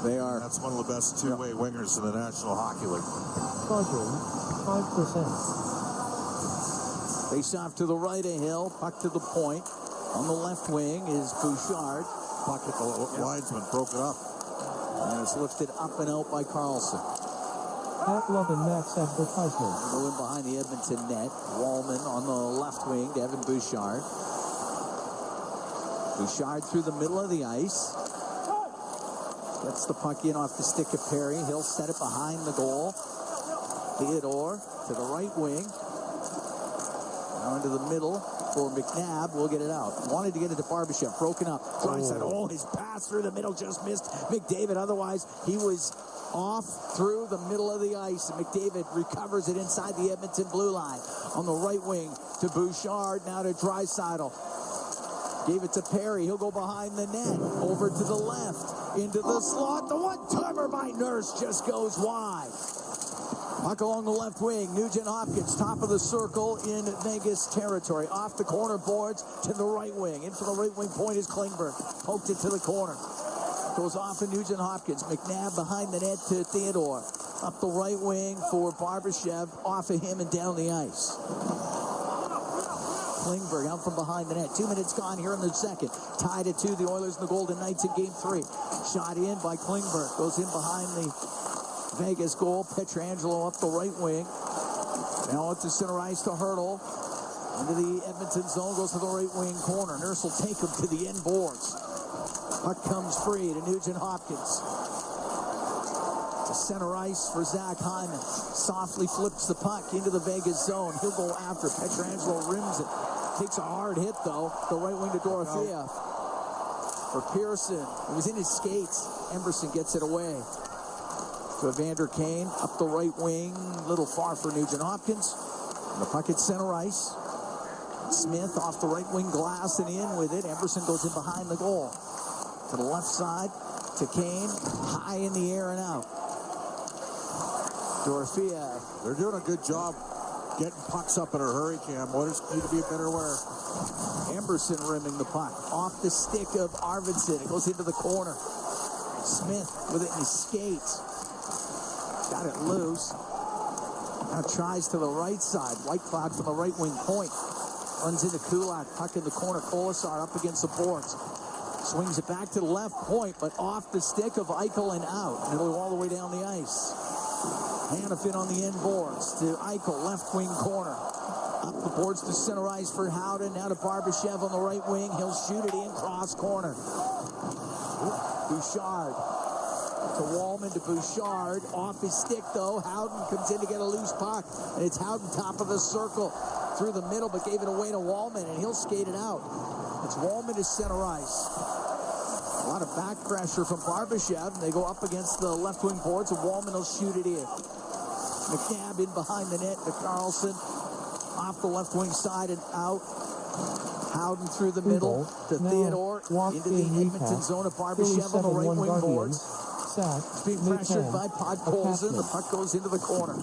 They are. That's one of the best two-way wingers in the National Hockey League. Charging, 5%. Face off to the right of Hill. Puck to the point. On the left wing is Bouchard. Puck at the linesman, broke it up. And it's lifted up and out by Carlson. Pat Love and Max advertisement. Go in behind the Edmonton net. Wallman on the left wing, Devin Bouchard. Bouchard through the middle of the ice. Gets the puck in off the stick of Perry. He'll set it behind the goal. Theodore to the right wing. Now into the middle for McNabb. We'll get it out. Wanted to get it to Barbashev. Broken up. Draisaitl. Oh, his pass through the middle just missed McDavid. Otherwise, he was off through the middle of the ice. And McDavid recovers it inside the Edmonton blue line. On the right wing to Bouchard. Now to Draisaitl. Gave it to Perry. He'll go behind the net. Over to the left. Into the slot. The one-timer by Nurse just goes wide. Puck along the left wing. Nugent Hopkins, top of the circle in Vegas territory. Off the corner boards to the right wing. In for the right wing point is Klingberg. Poked it to the corner. Goes off of Nugent Hopkins. McNabb behind the net to Theodore. Up the right wing for Barbashev. Off of him and down the ice. Klingberg out from behind the net. 2 minutes gone here in the second. Tied at 2. The Oilers and the Golden Knights in game 3. Shot in by Klingberg. Goes in behind the Vegas goal. Pietrangelo up the right wing. Now up to center ice to Hurdle. Into the Edmonton zone. Goes to the right wing corner. Nurse will take him to the end boards. Puck comes free to Nugent Hopkins. To center ice for Zach Hyman. Softly flips the puck into the Vegas zone. He'll go after it. Pietrangelo rims it. Takes a hard hit, though. The right wing to Dorothea. For Pearson. It was in his skates. Emberson gets it away. To Evander Kane. Up the right wing. A little far for Nugent Hopkins. And the puck at center ice. Smith off the right wing glass and in with it. Emberson goes in behind the goal. To the left side. To Kane. High in the air and out. Dorothea. They're doing a good job getting pucks up in a hurry, Cam. Oilers need to be better aware. Emberson rimming the puck. Off the stick of Arvidsson. It goes into the corner. Smith with it in his skates. Got it loose. Now tries to the right side. White Cloud from the right wing point. Runs into Kulak. Puck in the corner. Kolasar up against the boards. Swings it back to the left point, but off the stick of Eichel and out. And it'll go all the way down the ice. Hannafin on the end boards to Eichel, left wing corner. Up the boards to center ice for Howden. Now to Barbashev on the right wing. He'll shoot it in, cross corner. Bouchard to Wallman to Bouchard. Off his stick, though. Howden comes in to get a loose puck. And it's Howden top of the circle. Through the middle, but gave it away to Wallman, and he'll skate it out. It's Wallman to center ice. A lot of back pressure from Barbashev, and they go up against the left wing boards, and Wallman will shoot it in. McNabb in behind the net to Carlson. Off the left wing side and out. Howden through the middle to Theodore. Into the Edmonton zone of Barbashev on the right wing boards. It's being pressured by Podkolzin. The puck goes into the corner.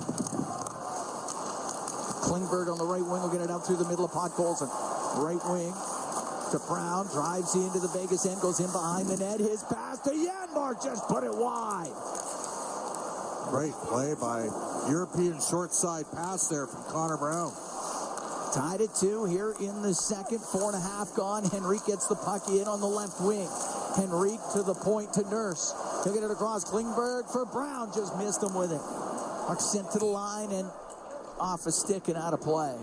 Klingberg on the right wing will get it out through the middle of Podkolzin. Right wing to Brown. Drives into the Vegas end. Goes in behind the net. His pass to Janmark. Just put it wide. Great play by European short side pass there from Connor Brown. Tied at 2 here in the second. 4.5 gone. Henrique gets the puck in on the left wing. Henrique to the point to Nurse. He'll get it across. Klingberg for Brown. Just missed him with it. Puck sent to the line and off a stick and out of play.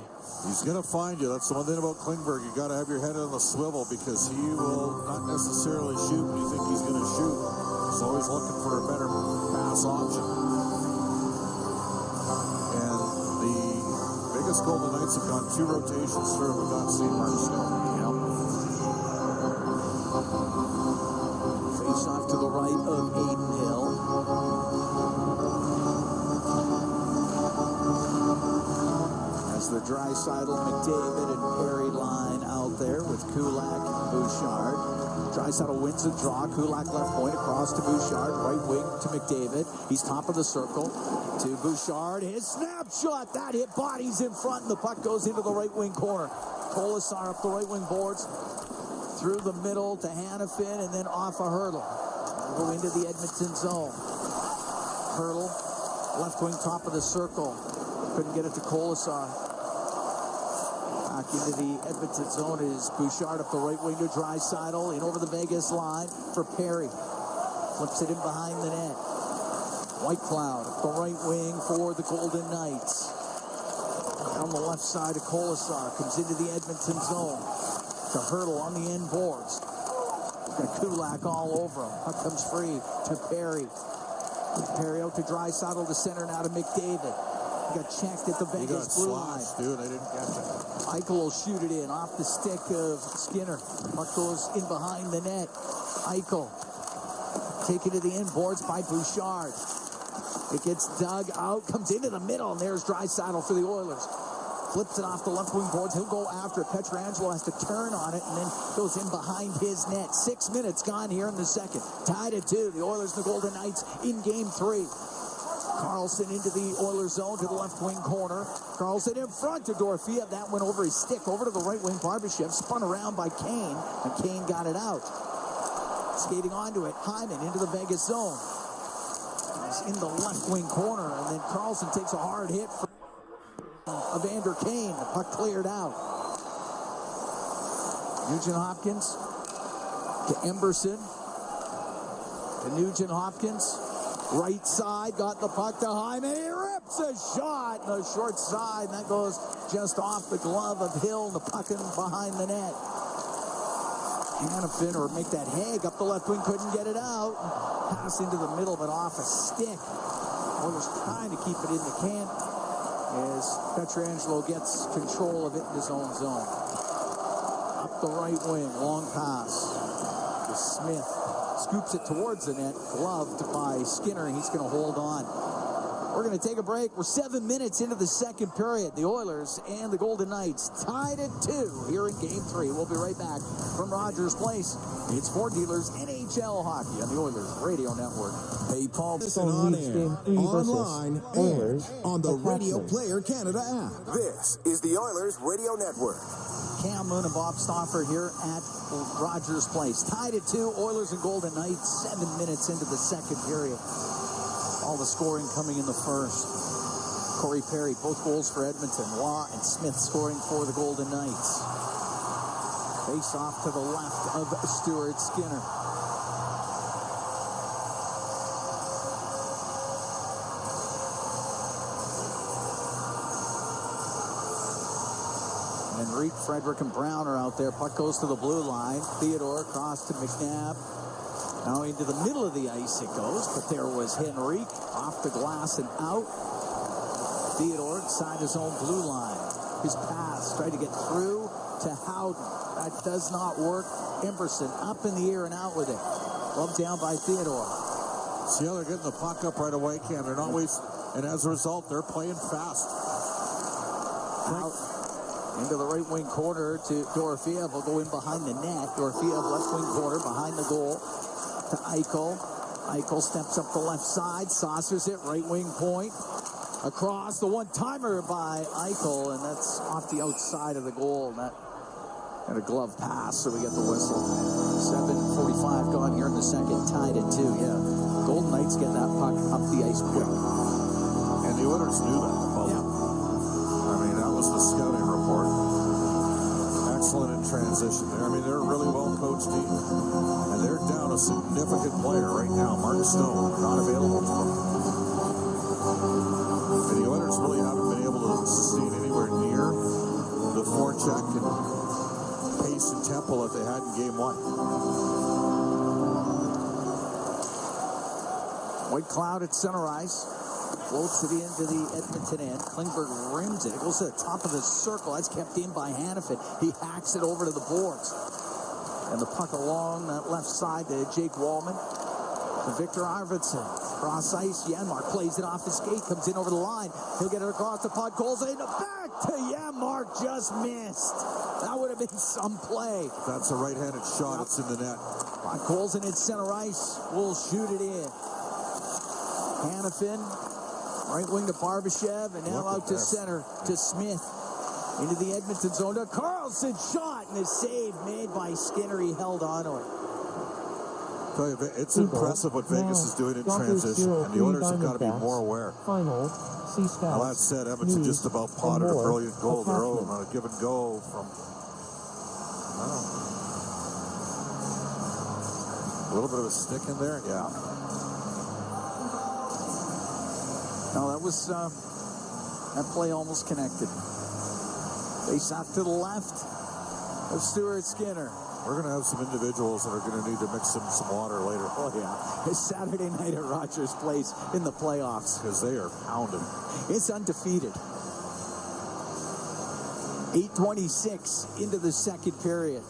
He's going to find you. That's the one thing about Klingberg. You got to have your head on the swivel because he will not necessarily shoot when you think he's going to shoot. He's always looking for a better pass option. And the biggest Vegas Golden Knights have gone 2 rotations through and without seeing Mark Stone. Yep. Face off to the right of Aiden Hill. As the Draisaitl, McDavid, and Perry line out there with Kulak and Bouchard. Draisaitl wins the draw. Kulak left point across to Bouchard. Right wing to McDavid. He's top of the circle to Bouchard. His snapshot. That hit bodies in front, and the puck goes into the right wing corner. Kolasar up the right wing boards. Through the middle to Hanifin, and then off a Hurdle. Go into the Edmonton zone. Hurdle, left wing top of the circle. Couldn't get it to Kolasar. Back into the Edmonton zone is Bouchard up the right wing to Draisaitl. In over the Vegas line for Perry. Flips it in behind the net. Whitecloud up the right wing for the Golden Knights. Down the left side of Kolasar. Comes into the Edmonton zone. To Hurdle on the end boards. Got Kulak all over him. Puck comes free to Perry. Perry out to Draisaitl to center now to McDavid. He got checked at the Vegas blue line. Dude, I didn't catch it. Eichel will shoot it in off the stick of Skinner. Puck goes in behind the net. Eichel taken to the end boards by Bouchard. It gets dug out, comes into the middle, and there's Draisaitl for the Oilers. Flips it off the left wing boards. He'll go after it. Pietrangelo has to turn on it and then goes in behind his net. 6 minutes gone here in the second. Tied at 2. The Oilers and the Golden Knights in game 3. Carlson into the Oilers zone to the left wing corner. Carlson in front to Dorofeev. That went over his stick. Over to the right wing. Barbashev spun around by Kane, and Kane got it out. Skating onto it. Hyman into the Vegas zone. He's in the left wing corner, and then Carlson takes a hard hit from Evander Kane. The puck cleared out. Nugent Hopkins to Emberson. To Nugent Hopkins. Right side, got the puck to Hyman. He rips a shot on the short side, and that goes just off the glove of Hill. The puck in behind the net. Hanifin, or make that Haig up the left wing, couldn't get it out. Pass into the middle, but off a stick. Oilers trying to keep it in the can as Pietrangelo gets control of it in his own zone. Up the right wing, long pass to Smith. Scoops it towards the net, gloved by Skinner. He's going to hold on. We're going to take a break. We're 7 minutes into the second period. The Oilers and the Golden Knights tied at 2 here in Game 3. We'll be right back from Rogers Place. It's for Dealers NHL Hockey on the Oilers Radio Network. Hey, Paul, Listen on air, online, and on the Radio Player Canada app. this is the Oilers Radio Network. Cam Moon and Bob Stauffer here at Rogers Place. Tied at 2, Oilers and Golden Knights, 7 minutes into the second period. All the scoring coming in the first. Corey Perry, both goals for Edmonton. Waugh and Smith scoring for the Golden Knights. Face off to the left of Stuart Skinner. Enrique, Frederick, and Brown are out there. Puck goes to the blue line. Theodore across to McNabb. Now into the middle of the ice it goes, but there was Henrique off the glass and out. Theodore inside his own blue line. His pass, tried to get through to Howden. That does not work. Emberson up in the air and out with it. Gloved down by Theodore. See how they're getting the puck up right away, Cam. They're not wasting, and as a result, they're playing fast. Out into the right wing corner to Dorofeev. Will go in behind the net. Dorofeev left wing corner behind the goal to Eichel. Eichel steps up the left side, saucers it, right wing point. Across the one-timer by Eichel, and that's off the outside of the goal. And that got a glove pass, so we get the whistle. 7:45 gone here in the second, tied at 2. Yeah, Golden Knights get that puck up the ice quick. And the Oilers knew that. Yeah. I mean, that was the scouting report. Excellent in transition there. I mean, they're a really well-coached team. And they're down a significant player right now. Mark Stone, not available to them. And the Oilers really haven't been able to sustain anywhere near the forecheck and pace and tempo that they had in Game 1. White Cloud at center ice. Floats it into the Edmonton end. Klingberg rims it. It goes to the top of the circle. That's kept in by Hannafin. He hacks it over to the boards. And the puck along that left side to Jake Wallman. To Victor Arvidsson. Cross ice. Janmark plays it off his skate. Comes in over the line. He'll get it across the puck. Goes in the back to Janmark. Just missed. That would have been some play. That's a right-handed shot. It's in the net. Puck goes in at center ice. We'll shoot it in. Hannafin. Right wing to Barbashev. And now out to center to Smith. Into the Edmonton zone to Carlson. Shot and a save made by Skinner. He held on to it. Tell you, it's impressive what Vegas is doing in transition, and the Oilers have got to be more aware. Final. Now that said, Edmonton just about potted a brilliant goal of their own on a give and go from a little bit of a stick in there. Yeah. No, that was that play almost connected. Face off to the left of Stuart Skinner. We're going to have some individuals that are going to need to mix some water later. Oh, yeah. It's Saturday night at Rogers Place in the playoffs. Because they are pounding. It's undefeated. 8:26 into the second period.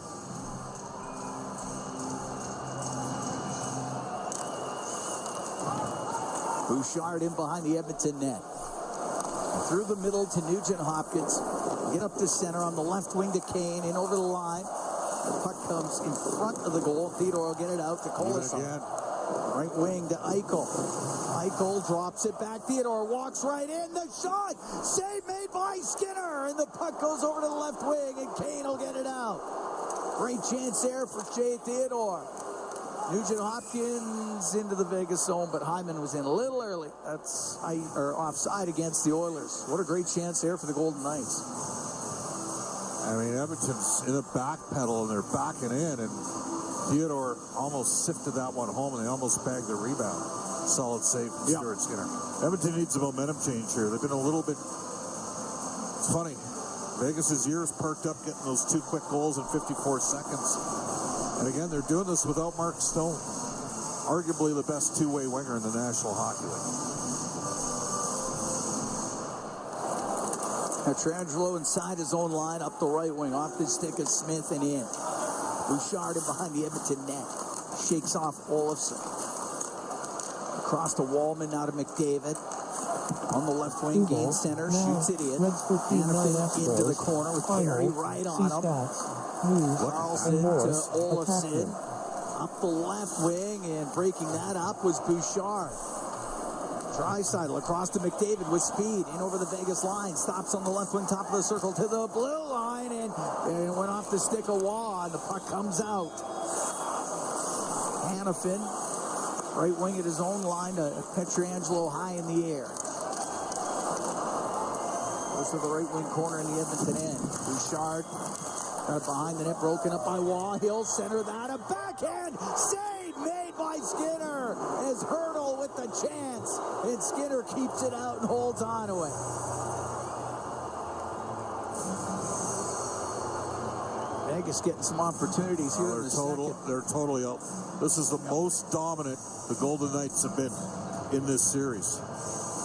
Bouchard in behind the Edmonton net. Through the middle to Nugent Hopkins. Get up to center on the left wing to Kane. In over the line. The puck comes in front of the goal. Theodore will get it out to Kolesar. Right wing to Eichel. Eichel drops it back. Theodore walks right in. The shot. Save made by Skinner. And the puck goes over to the left wing. And Kane will get it out. Great chance there for Jay Theodore. Nugent Hopkins into the Vegas zone, but Hyman was in a little early. That's offside against the Oilers. What a great chance there for the Golden Knights. I mean, Edmonton's in a back pedal, and they're backing in, and Theodore almost sifted that one home, and they almost bagged the rebound. Solid save from Stuart Skinner. Edmonton needs a momentum change here. They've been a little bit... It's funny. Vegas' ears perked up getting those 2 quick goals in 54 seconds. And again, they're doing this without Mark Stone. Arguably the best two-way winger in the National Hockey League. Pietrangelo inside his own line, up the right wing, off the stick of Smith and in. Bouchard in behind the Edmonton net. Shakes off Olofsson. Across to Wallman, now to McDavid. On the left wing, gains center, shoots it in. Hannafin into the corner with Perry right on him. Carlson to Olofsson. Up the left wing, and breaking that up was Bouchard. Draisaitl across to McDavid with speed in over the Vegas line. Stops on the left wing, top of the circle to the blue line, and it went off the stick of Waugh, and the puck comes out. Hannafin, right wing at his own line to Pietrangelo high in the air. Goes to the right wing corner in the Edmonton end. Bouchard behind the net, broken up by Waugh. He'll center that. A backhand save made by Skinner as Hurdle with the chance. And Skinner keeps it out and holds on to it. Vegas getting some opportunities here in the second. They're totally out. This is the most dominant the Golden Knights have been in this series.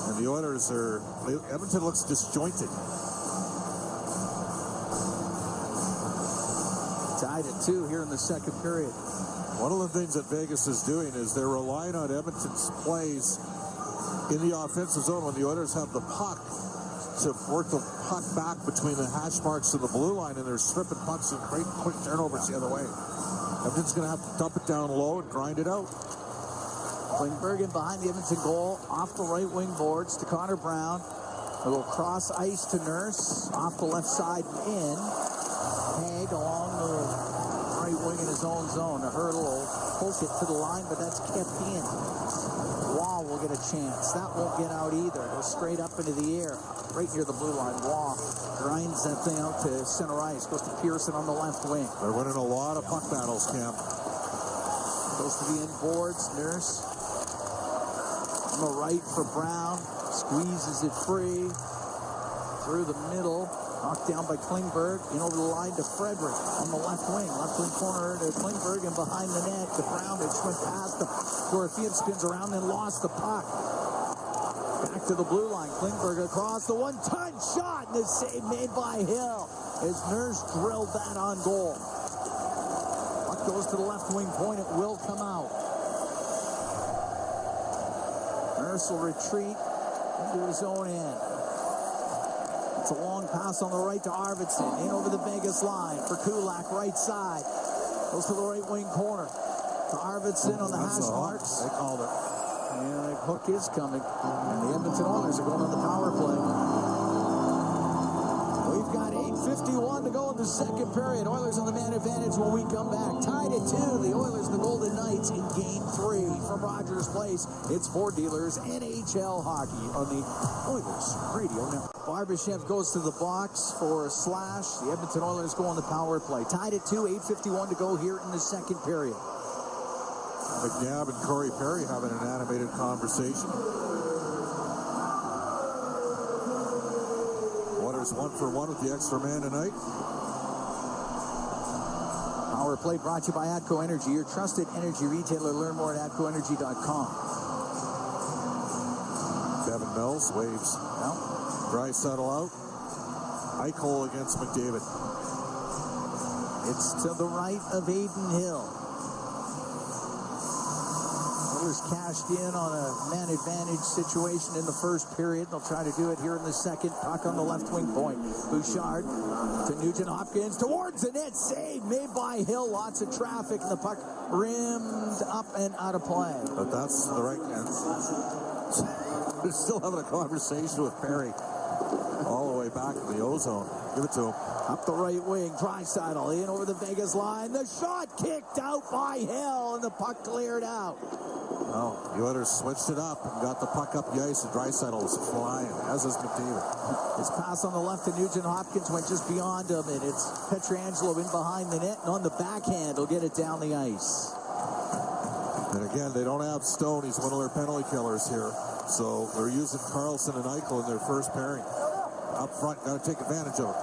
And the Oilers are... Edmonton looks disjointed. Tied at 2 here in the second period. One of the things that Vegas is doing is they're relying on Edmonton's plays in the offensive zone when the Oilers have the puck to work the puck back between the hash marks and the blue line, and they're stripping pucks and great quick turnovers the other way. Edmonton's going to have to dump it down low and grind it out. Klingberg in behind the Edmonton goal, off the right wing boards to Connor Brown. A little cross ice to Nurse, off the left side in. Haig along the right wing in his own zone. A Hurdle will poke it to the line, but that's kept in. Waugh will get a chance. That won't get out either. It goes straight up into the air, right near the blue line. Waugh grinds that thing out to center ice. Goes to Pearson on the left wing. They're winning a lot of puck battles, Cam. Goes to the end boards. Nurse on the right for Brown. Squeezes it free. Through the middle. Knocked down by Klingberg. In over the line to Frederick on the left wing. Left wing corner to Klingberg, and behind the net to Brown. It went past the Dorothean, spins around, then lost the puck. Back Back to the blue line. Klingberg across the one-time shot. And the save made by Hill as Nurse drilled that on goal. Puck goes to the left wing point. It will come out. Nurse will retreat into his own end. It's a long pass on the right to Arvidsson. In over the Vegas line for Kulak, right side. Goes to the right wing corner. To Arvidsson on the hash marks. They called it. And the hook is coming. And the Edmonton Oilers are going on the power play. We've got 8:51 to go in the second period. Oilers on the man advantage when we come back. Tied at 2. The Oilers and the Golden Knights in Game 3 from Rogers Place. It's for Dealers NHL Hockey on the Oilers Radio Network. Barbashev goes to the box for a slash. The Edmonton Oilers go on the power play. Tied at 2. 8:51 to go here in the second period. McNabb and Corey Perry having an animated conversation. Oilers 1-for-1 with the extra man tonight. Power play brought to you by ATCO Energy, your trusted energy retailer. Learn more at ATCOenergy.com. Devin Mills waves. Draisaitl out. Eichel against McDavid. It's to the right of Aiden Hill. Oilers cashed in on a man advantage situation in the first period. They'll try to do it here in the second. Puck on the left wing point. Bouchard to Nugent Hopkins towards the net. Save made by Hill. Lots of traffic and the puck rimmed up and out of play. But that's the right answer. They're still having a conversation with Perry all the way back in the ozone. Give it to him. Up the right wing, Draisaitl in over the Vegas line. The shot kicked out by Hill, and the puck cleared out. Oh, the Oilers switched it up and got the puck up the ice, and Draisaitl was flying, as is McDavid. His pass on the left to Nugent Hopkins went just beyond him, and it's Pietrangelo in behind the net, and on the backhand, he'll get it down the ice. And again, they don't have Stone. He's one of their penalty killers here. So they're using Carlson and Eichel in their first pairing. Up front, got to take advantage of it.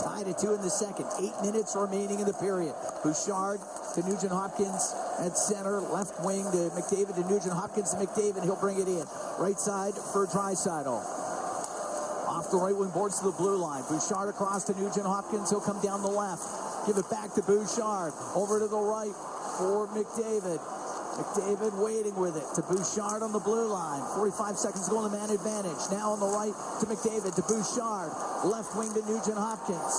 Tied at 2 in the second. 8 minutes remaining in the period. Bouchard to Nugent Hopkins at center. Left wing to McDavid to Nugent Hopkins to McDavid. He'll bring it in. Right side for Draisaitl. Off the right wing boards to the blue line. Bouchard across to Nugent Hopkins. He'll come down the left. Give it back to Bouchard. Over to the right for McDavid. McDavid waiting with it to Bouchard on the blue line. 45 seconds to go in the man advantage. Now on the right to McDavid to Bouchard. Left wing to Nugent Hopkins.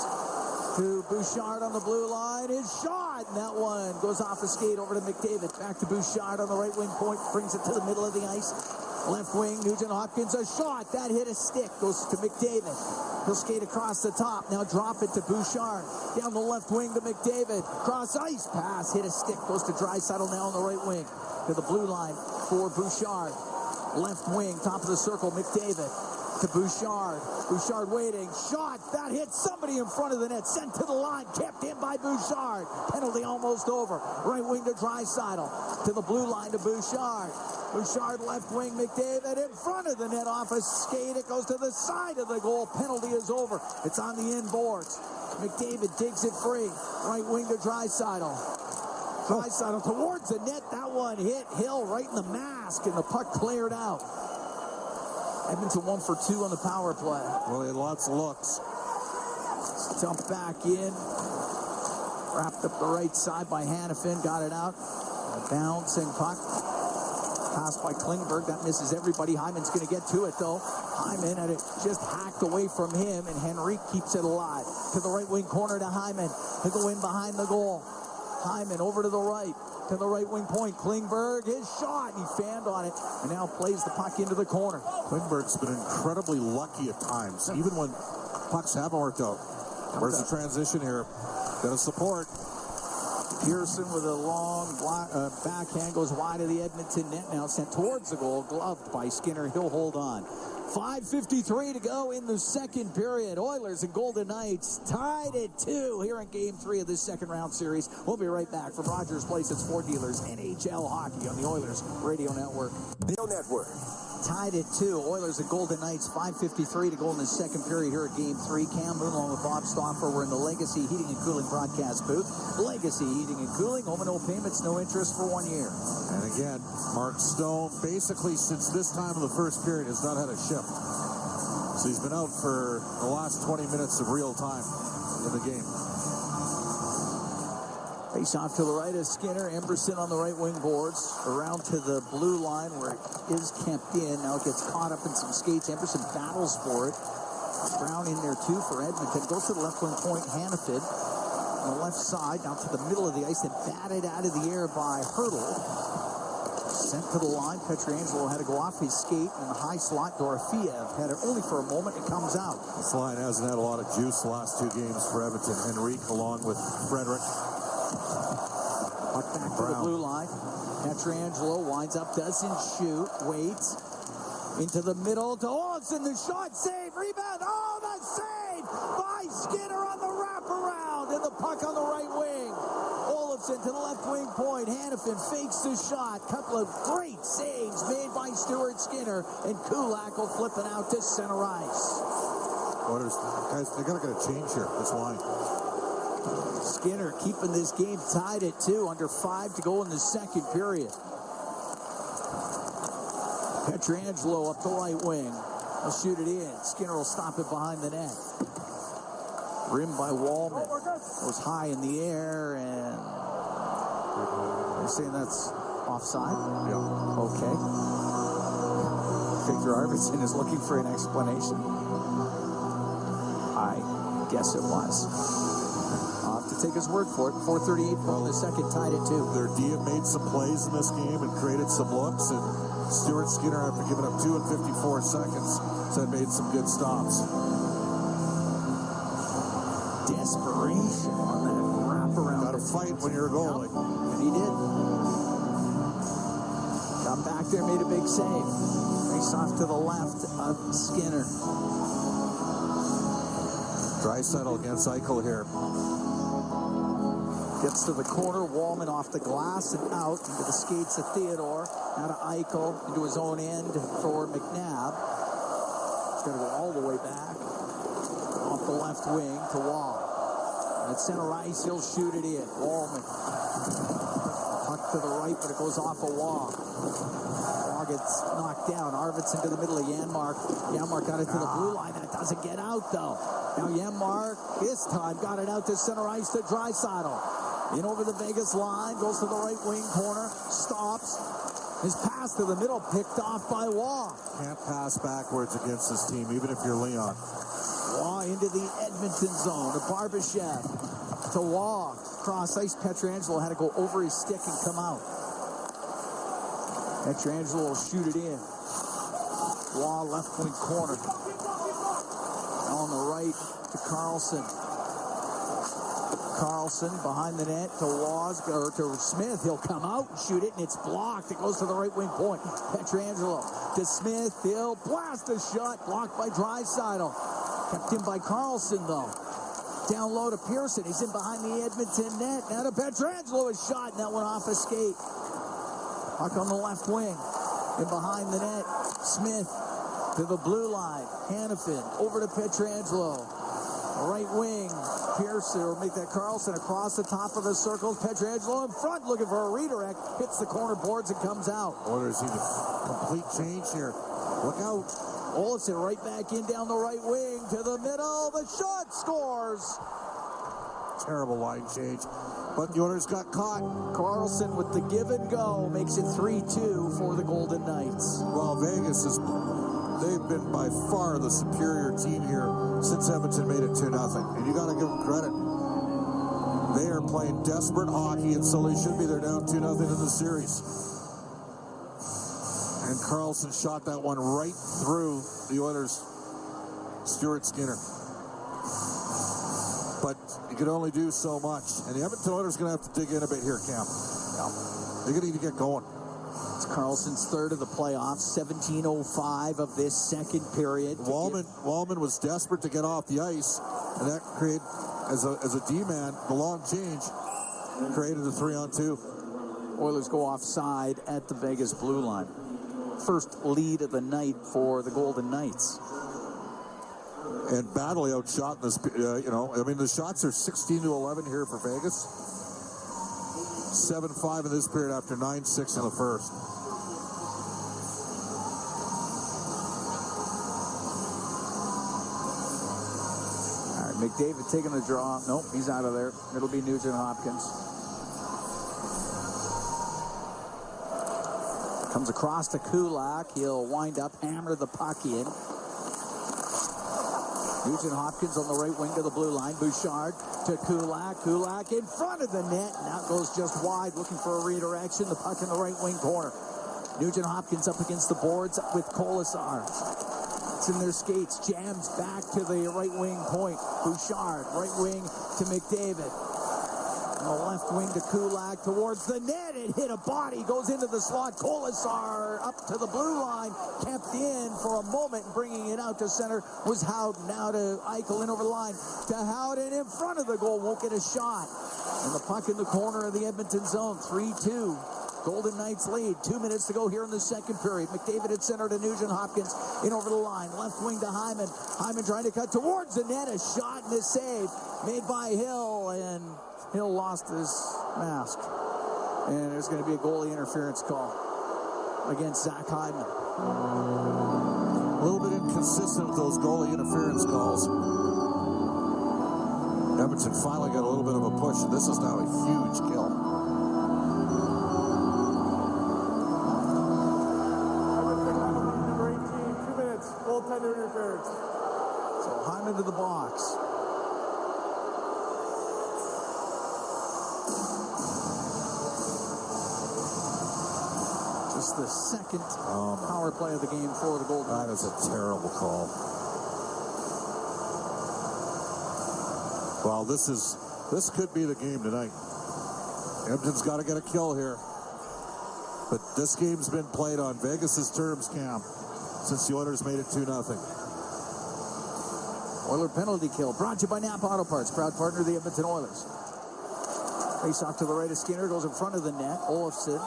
To Bouchard on the blue line. His shot. And that one goes off the skate over to McDavid. Back to Bouchard on the right wing point. Brings it to the middle of the ice. Left wing, Nugent Hopkins, a shot. That hit a stick. Goes to McDavid. He'll skate across the top. Now drop it to Bouchard. Down the left wing to McDavid. Cross ice pass. Hit a stick. Goes to Draisaitl now on the right wing. To the blue line for Bouchard. Left wing, top of the circle, McDavid. To Bouchard. Bouchard waiting. Shot. That hit somebody in front of the net. Sent to the line. Kept in by Bouchard. Penalty almost over. Right wing to Draisaitl. To the blue line to Bouchard. Bouchard left wing, McDavid in front of the net off a skate. It goes to the side of the goal. Penalty is over. It's on the inboards. McDavid digs it free. Right wing to Draisaitl. Draisaitl towards the net. That one hit Hill right in the mask, and the puck cleared out. Edmonton 1 for 2 on the power play. Well, they had lots of looks. Dump back in. Wrapped up the right side by Hanifin. Got it out. A bouncing puck. Pass by Klingberg. That misses everybody. Hyman's going to get to it, though. Hyman had it just hacked away from him, and Henrique keeps it alive. To the right wing corner to Hyman. He'll go in behind the goal. Hyman over to the right. To the right wing point. Klingberg, his shot. He fanned on it, and now plays the puck into the corner. Klingberg's been incredibly lucky at times, even when pucks haven't worked out. Where's the transition here? Gonna support. Pearson with a long backhand goes wide of the Edmonton net. Now sent towards the goal, gloved by Skinner. He'll hold on. 5:53 to go in the second period. Oilers and Golden Knights tied at 2 here in Game 3 of this second round series. We'll be right back from Rogers Place. It's for Dealers NHL Hockey on the Oilers Radio Network. Bill Network. tied at 2. Oilers and Golden Knights, 5:53 to go in the second period here at Game 3. Cam Moon along with Bob Stauffer. We're in the Legacy Heating and Cooling broadcast booth. Legacy Heating and Cooling, home and no payments, no interest for 1 year. And again, Mark Stone, basically since this time of the first period, has not had a shift. So he's been out for the last 20 minutes of real time in the game. Face off to the right of Skinner. Emberson on the right wing boards. Around to the blue line where it is kept in. Now it gets caught up in some skates. Emberson battles for it. Brown in there too for Edmonton. Goes to the left wing point. Hannafin on the left side. Down to the middle of the ice and batted out of the air by Hurdle. Sent to the line. Pietrangelo had to go off his skate in the high slot. Dorofeev had it only for a moment. It comes out. This line hasn't had a lot of juice the last 2 games for Edmonton. Henrique along with Frederick. Puck back to the blue line. Pietrangelo winds up, doesn't shoot, waits. Into the middle to Olofsson. The shot, save, rebound. Oh, the save by Skinner on the wraparound. And the puck on the right wing. Olofsson to the left wing point. Hannafin fakes the shot. Couple of great saves made by Stuart Skinner. And Kulak will flip it out to center ice. Guys, they got to get a change here, this line. Skinner keeping this game tied at 2, under 5 to go in the second period. Pietrangelo up the right wing. He'll shoot it in. Skinner will stop it behind the net. Rimmed by Wallman. Goes high in the air, and they're saying that's offside? Yeah. Okay. Victor Arvidsson is looking for an explanation. I guess it was. I'll have to take his word for it. 4:38 in the second, tied at 2. Their D have made some plays in this game and created some looks, and Stuart Skinner, after giving up 2 in 54 seconds, said made some good stops. Desperation on that wraparound. Got to fight when you're a goalie. And he did. Got back there, made a big save. Face off to the left of Skinner. Draisaitl against Eichel here. Gets to the corner. Wallman off the glass and out into the skates of Theodore. Now to Eichel into his own end for McNabb. He's got to go all the way back. Off the left wing to Wall. At center ice, he'll shoot it in. Wallman. Puck to the right, but it goes off a Wall. Wall gets knocked down. Arvidsson to the middle of Janmark. Janmark got it to the blue line. That doesn't get out, though. Now Janmark, this time, got it out to center ice to Draisaitl. In over the Vegas line, goes to the right wing corner, stops. His pass to the middle, picked off by Waugh. Can't pass backwards against this team, even if you're Leon. Waugh into the Edmonton zone to Barbashev. To Waugh. Cross ice, Pietrangelo had to go over his stick and come out. Pietrangelo will shoot it in. Waugh left wing corner. Now on the right to Carlson. Carlson behind the net to or to Smith. He'll come out and shoot it, and it's blocked. It goes to the right wing point. Pietrangelo to Smith. He'll blast a shot. Blocked by Draisaitl. Kept in by Carlson, though. Down low to Pearson. He's in behind the Edmonton net. Now to Pietrangelo. A shot, and that went off a skate. Puck on the left wing. And behind the net, Smith to the blue line. Hannafin over to Pietrangelo. Right wing. Pearson will make that Carlson across the top of the circle. Pietrangelo in front looking for a redirect. Hits the corner boards and comes out. Oilers need a complete change here. Look out. Olofsson right back in down the right wing to the middle. The shot scores. Terrible line change. But the Oilers got caught. Carlson with the give and go makes it 3-2 for the Golden Knights. Well, Vegas is... They've been by far the superior team here since Edmonton made it 2-0. And you got to give them credit. They are playing desperate hockey, and so they should be. They're down 2-0 in the series. And Carlson shot that one right through the Oilers' Stuart Skinner. But you can only do so much. And the Edmonton Oilers are going to have to dig in a bit here, Cam. Yeah. They're going to need to get going. It's Carlson's third of the playoffs, 17:05 of this second period. Wallman was desperate to get off the ice, and that created, as a D-man, the long change created a 3-on-2. Oilers go offside at the Vegas blue line. first lead of the night for the Golden Knights. And badly outshot in this, the shots are 16-11 here for Vegas. 7-5 in this period after 9-6 in the first. All right, McDavid taking the draw. Nope, he's out of there. It'll be Nugent Hopkins. Comes across to Kulak. He'll wind up, hammer the puck in. Nugent Hopkins on the right wing to the blue line. Bouchard to Kulak. Kulak in front of the net. Now goes just wide, looking for a redirection. The puck in the right wing corner. Nugent Hopkins up against the boards with Kolasar. It's in their skates. Jams back to the right wing point. Bouchard, right wing to McDavid. On the left wing to Kulak towards the net. It hit a body, goes into the slot. Kolasar up to the blue line, kept in for a moment, bringing it out to center was Howden. Now to Eichel in over the line to Howden in front of the goal, won't get a shot. And the puck in the corner of the Edmonton zone. 3-2. Golden Knights lead. 2 minutes to go here in the second period. McDavid at center to Nugent Hopkins in over the line. Left wing to Hyman. Hyman trying to cut towards the net. A shot and a save made by Hill, and Hill lost his mask. And there's going to be a goalie interference call against Zach Hyman. A little bit inconsistent with those goalie interference calls. Edmonton finally got a little bit of a push, and this is now a huge kill. Number 18, 2 minutes, goaltender interference. So Hyman to the box. Just the second power play of the game for the Golden Knights. That is a terrible call. Well, this could be the game tonight. Edmonton's got to get a kill here. But this game's been played on Vegas's terms, Cam, since the Oilers made it 2-0. Oiler penalty kill brought to you by Napa Auto Parts, proud partner of the Edmonton Oilers. Face off to the right of Skinner, goes in front of the net. Olofsson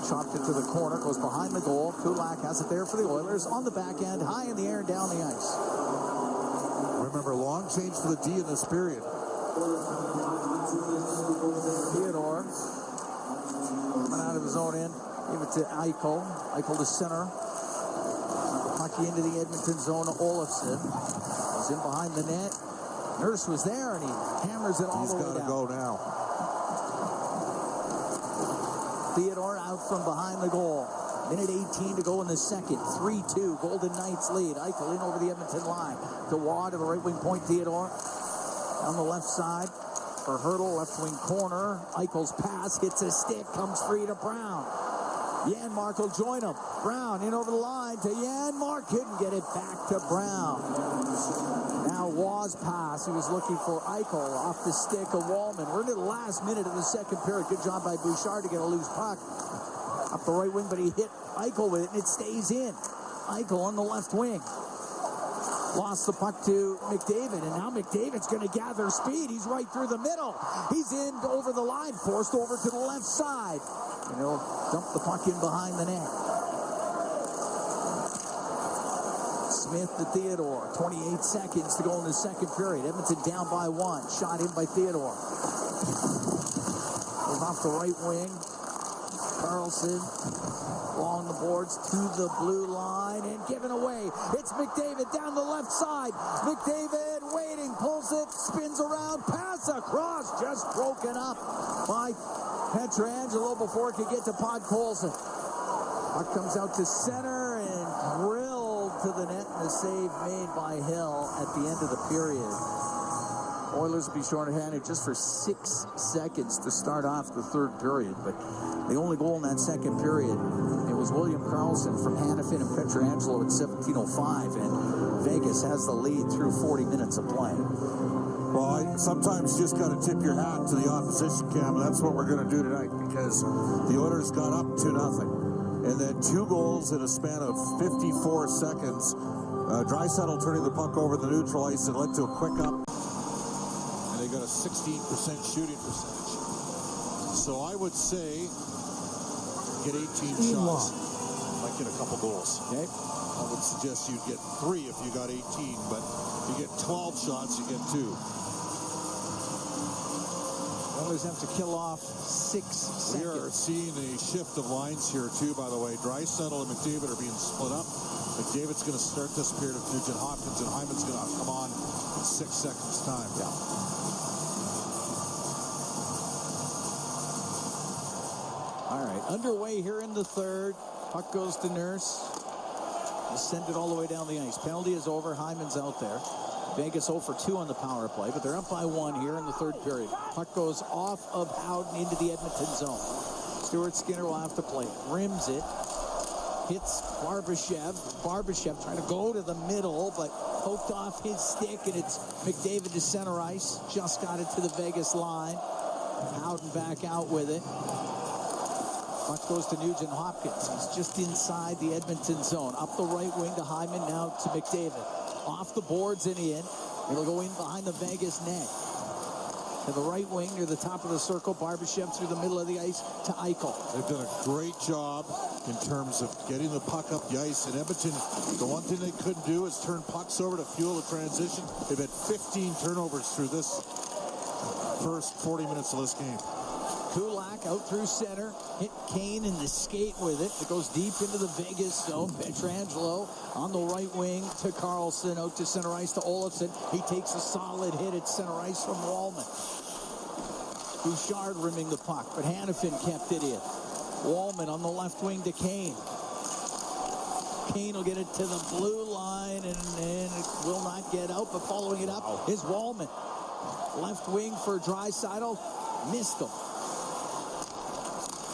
chopped it to the corner, goes behind the goal. Kulak has it there for the Oilers on the back end, high in the air and down the ice. Remember, long change for the D in this period. Theodore coming out of his own end, gave it to Eichel. Eichel to center. Hockey into the Edmonton zone. Olofsson was in behind the net. Nurse was there, and he hammers it all the way down. He's got to go now. Theodore out from behind the goal. Minute 18 to go in the second. 3-2. Golden Knights lead. Eichel in over the Edmonton line. To Waugh to the right wing point. Theodore on the left side for Hurdle. Left wing corner. Eichel's pass hits a stick. Comes free to Brown. Janmark will join him. Brown in over the line to Janmark. Couldn't get it back to Brown. Now Waugh's pass. He was looking for Eichel off the stick of Wallman. We're into the last minute of the second period. Good job by Bouchard to get a loose puck up the right wing, but he hit Eichel with it, and it stays in. Eichel on the left wing. Lost the puck to McDavid, and now McDavid's going to gather speed. He's right through the middle. He's in over the line, forced over to the left side. And he'll dump the puck in behind the net. Smith to Theodore. 28 seconds to go in the second period. Edmonton down by 1. Shot in by Theodore. Goes off the right wing. Carlson along the boards to the blue line and given away. It's McDavid down the left side. McDavid waiting, pulls it, spins around, pass across, just broken up by Pietrangelo before it could get to Podkolzin. Puck comes out to center and drilled to the net, and a save made by Hill at the end of the period. Oilers will be short-handed just for 6 seconds to start off the third period, but the only goal in that second period, it was William Karlsson from Hanifin and Pietrangelo at 17:05, and Vegas has the lead through 40 minutes of play. Well, sometimes you just got to tip your hat to the opposition, Cam, and that's what we're going to do tonight, because the Oilers got up 2-0, and then 2 goals in a span of 54 seconds. Draisaitl turning the puck over the neutral ice and led to a quick up. And they got a 16% shooting percentage. So I would say get 18 shots. might get a couple goals. Okay. I would suggest you get 3 if you got 18, but you get 12 shots, you get 2. Oilers have to kill off 6 seconds. We are seeing a shift of lines here, too, by the way. Draisaitl and McDavid are being split up. McDavid's going to start this period of Nugent Hopkins, and Hyman's going to come on in 6 seconds' time. Yeah. All right, underway here in the third. Puck goes to Nurse. He'll send it all the way down the ice. Penalty is over. Hyman's out there. Vegas 0 for 2 on the power play, but they're up by 1 here in the third period. Puck goes off of Howden into the Edmonton zone. Stuart Skinner will have to play it. Rims it. Hits Barbashev. Barbashev trying to go to the middle, but poked off his stick, and it's McDavid to center ice. Just got it to the Vegas line. Howden back out with it. Puck goes to Nugent Hopkins. He's just inside the Edmonton zone. Up the right wing to Hyman, now to McDavid. Off the boards and in. It'll go in behind the Vegas net. To the right wing near the top of the circle. Barbashev through the middle of the ice to Eichel. They've done a great job in terms of getting the puck up the ice. In Edmonton, the one thing they couldn't do is turn pucks over to fuel the transition. They've had 15 turnovers through this first 40 minutes of this game. Kulak out through center, hit Kane in the skate with it. It goes deep into the Vegas zone. Pietrangelo on the right wing to Carlson, out to center ice to Olofsson. He takes a solid hit at center ice from Wallman. Bouchard rimming the puck, but Hannafin kept it in. Wallman on the left wing to Kane. Kane will get it to the blue line, and it will not get out, but following it up is Wallman. Left wing for Draisaitl, missed him.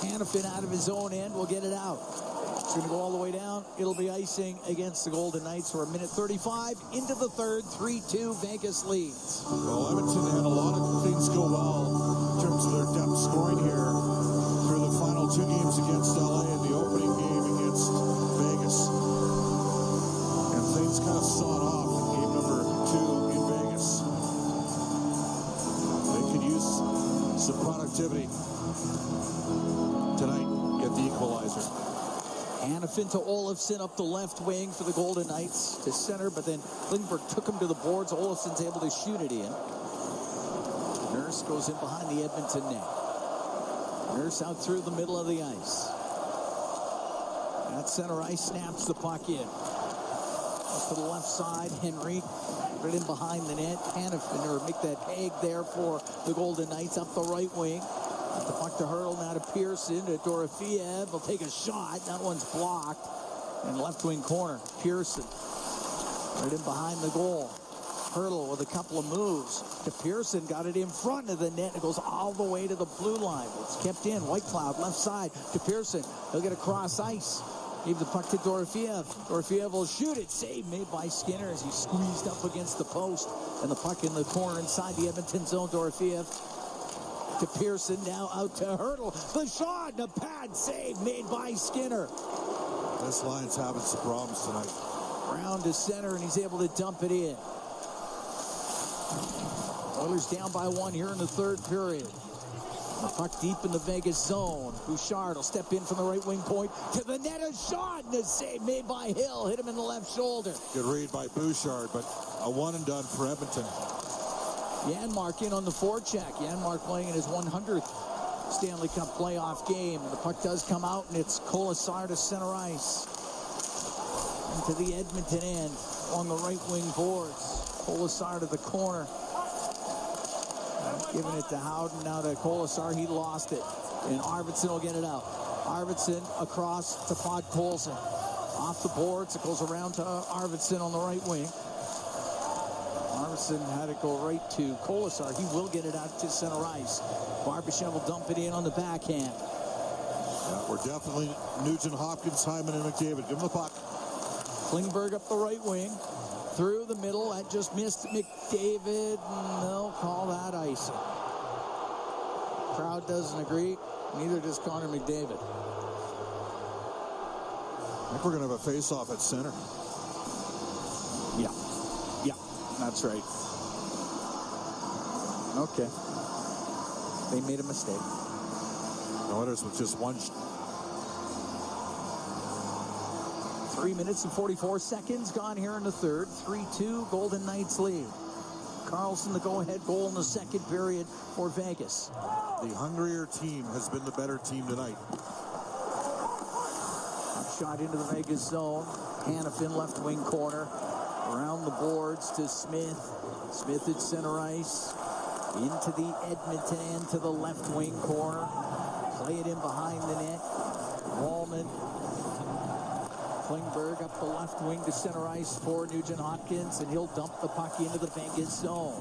Hannafin out of his own end will get it out. It's going to go all the way down. It'll be icing against the Golden Knights for a minute 35 into the third. 3-2 Vegas leads. Well, Edmonton had a lot of things go well in terms of their depth scoring here through the final 2 games against LA and the opening game against Vegas. And things kind of sawed off in game number 2 in Vegas. They could use some productivity tonight, get the equalizer. Hannafin to Olofsson up the left wing for the Golden Knights to center, but then Klingberg took him to the boards. Olofsson's able to shoot it in. Nurse goes in behind the Edmonton net. Nurse out through the middle of the ice. At center ice, snaps the puck in. Up to the left side, Henry put it in behind the net. Hannafin, or make that peg there for the Golden Knights up the right wing. The puck to Hurdle, now to Pearson, to Dorofeev. Will take a shot. That one's blocked. In left wing corner, Pearson. Right in behind the goal. Hurdle with a couple of moves to Pearson. Got it in front of the net. It goes all the way to the blue line. It's kept in. Whitecloud left side to Pearson. He'll get across ice. Give the puck to Dorofeev. Dorofeev will shoot it. Save made by Skinner as he squeezed up against the post. And the puck in the corner inside the Edmonton zone. Dorofeev to Pearson, now out to Hurdle. The shot, the pad save made by Skinner. This line's having some problems tonight. Round to center, and he's able to dump it in. Oilers down by 1 here in the third period. The puck deep in the Vegas zone. Bouchard will step in from the right wing point to the net. A shot, and a save made by Hill. Hit him in the left shoulder. Good read by Bouchard, but a one and done for Edmonton. Janmark in on the forecheck. Janmark playing in his 100th Stanley Cup playoff game. The puck does come out, and it's Colasar to center ice. Into the Edmonton end on the right wing boards. Colasar to the corner. Giving it to Howden, now to Colasar. He lost it, and Arvidsson will get it out. Arvidsson across to Podkolzin. Off the boards, it goes around to Arvidsson on the right wing. Arvidsson had it go right to Colasar. He will get it out to center ice. Barbashev will dump it in on the backhand. Yeah, we're definitely Nugent Hopkins, Hyman, and McDavid. Give him the puck. Klingberg up the right wing. Through the middle. That just missed McDavid. They'll call that icing. Crowd doesn't agree. Neither does Connor McDavid. I think we're going to have a face-off at center. Yeah. That's right. Okay. They made a mistake. The Oilers with just one. 3 minutes and 44 seconds gone here in the third. 3-2, Golden Knights lead. Carlson, the go-ahead goal in the second period for Vegas. The hungrier team has been the better team tonight. Shot into the Vegas zone. Hanifin, left wing corner. Around the boards to Smith. Smith at center ice. Into the Edmonton end to the left wing corner. Play it in behind the net. Wallman. Klingberg up the left wing to center ice for Nugent Hopkins, and he'll dump the puck into the Vegas zone.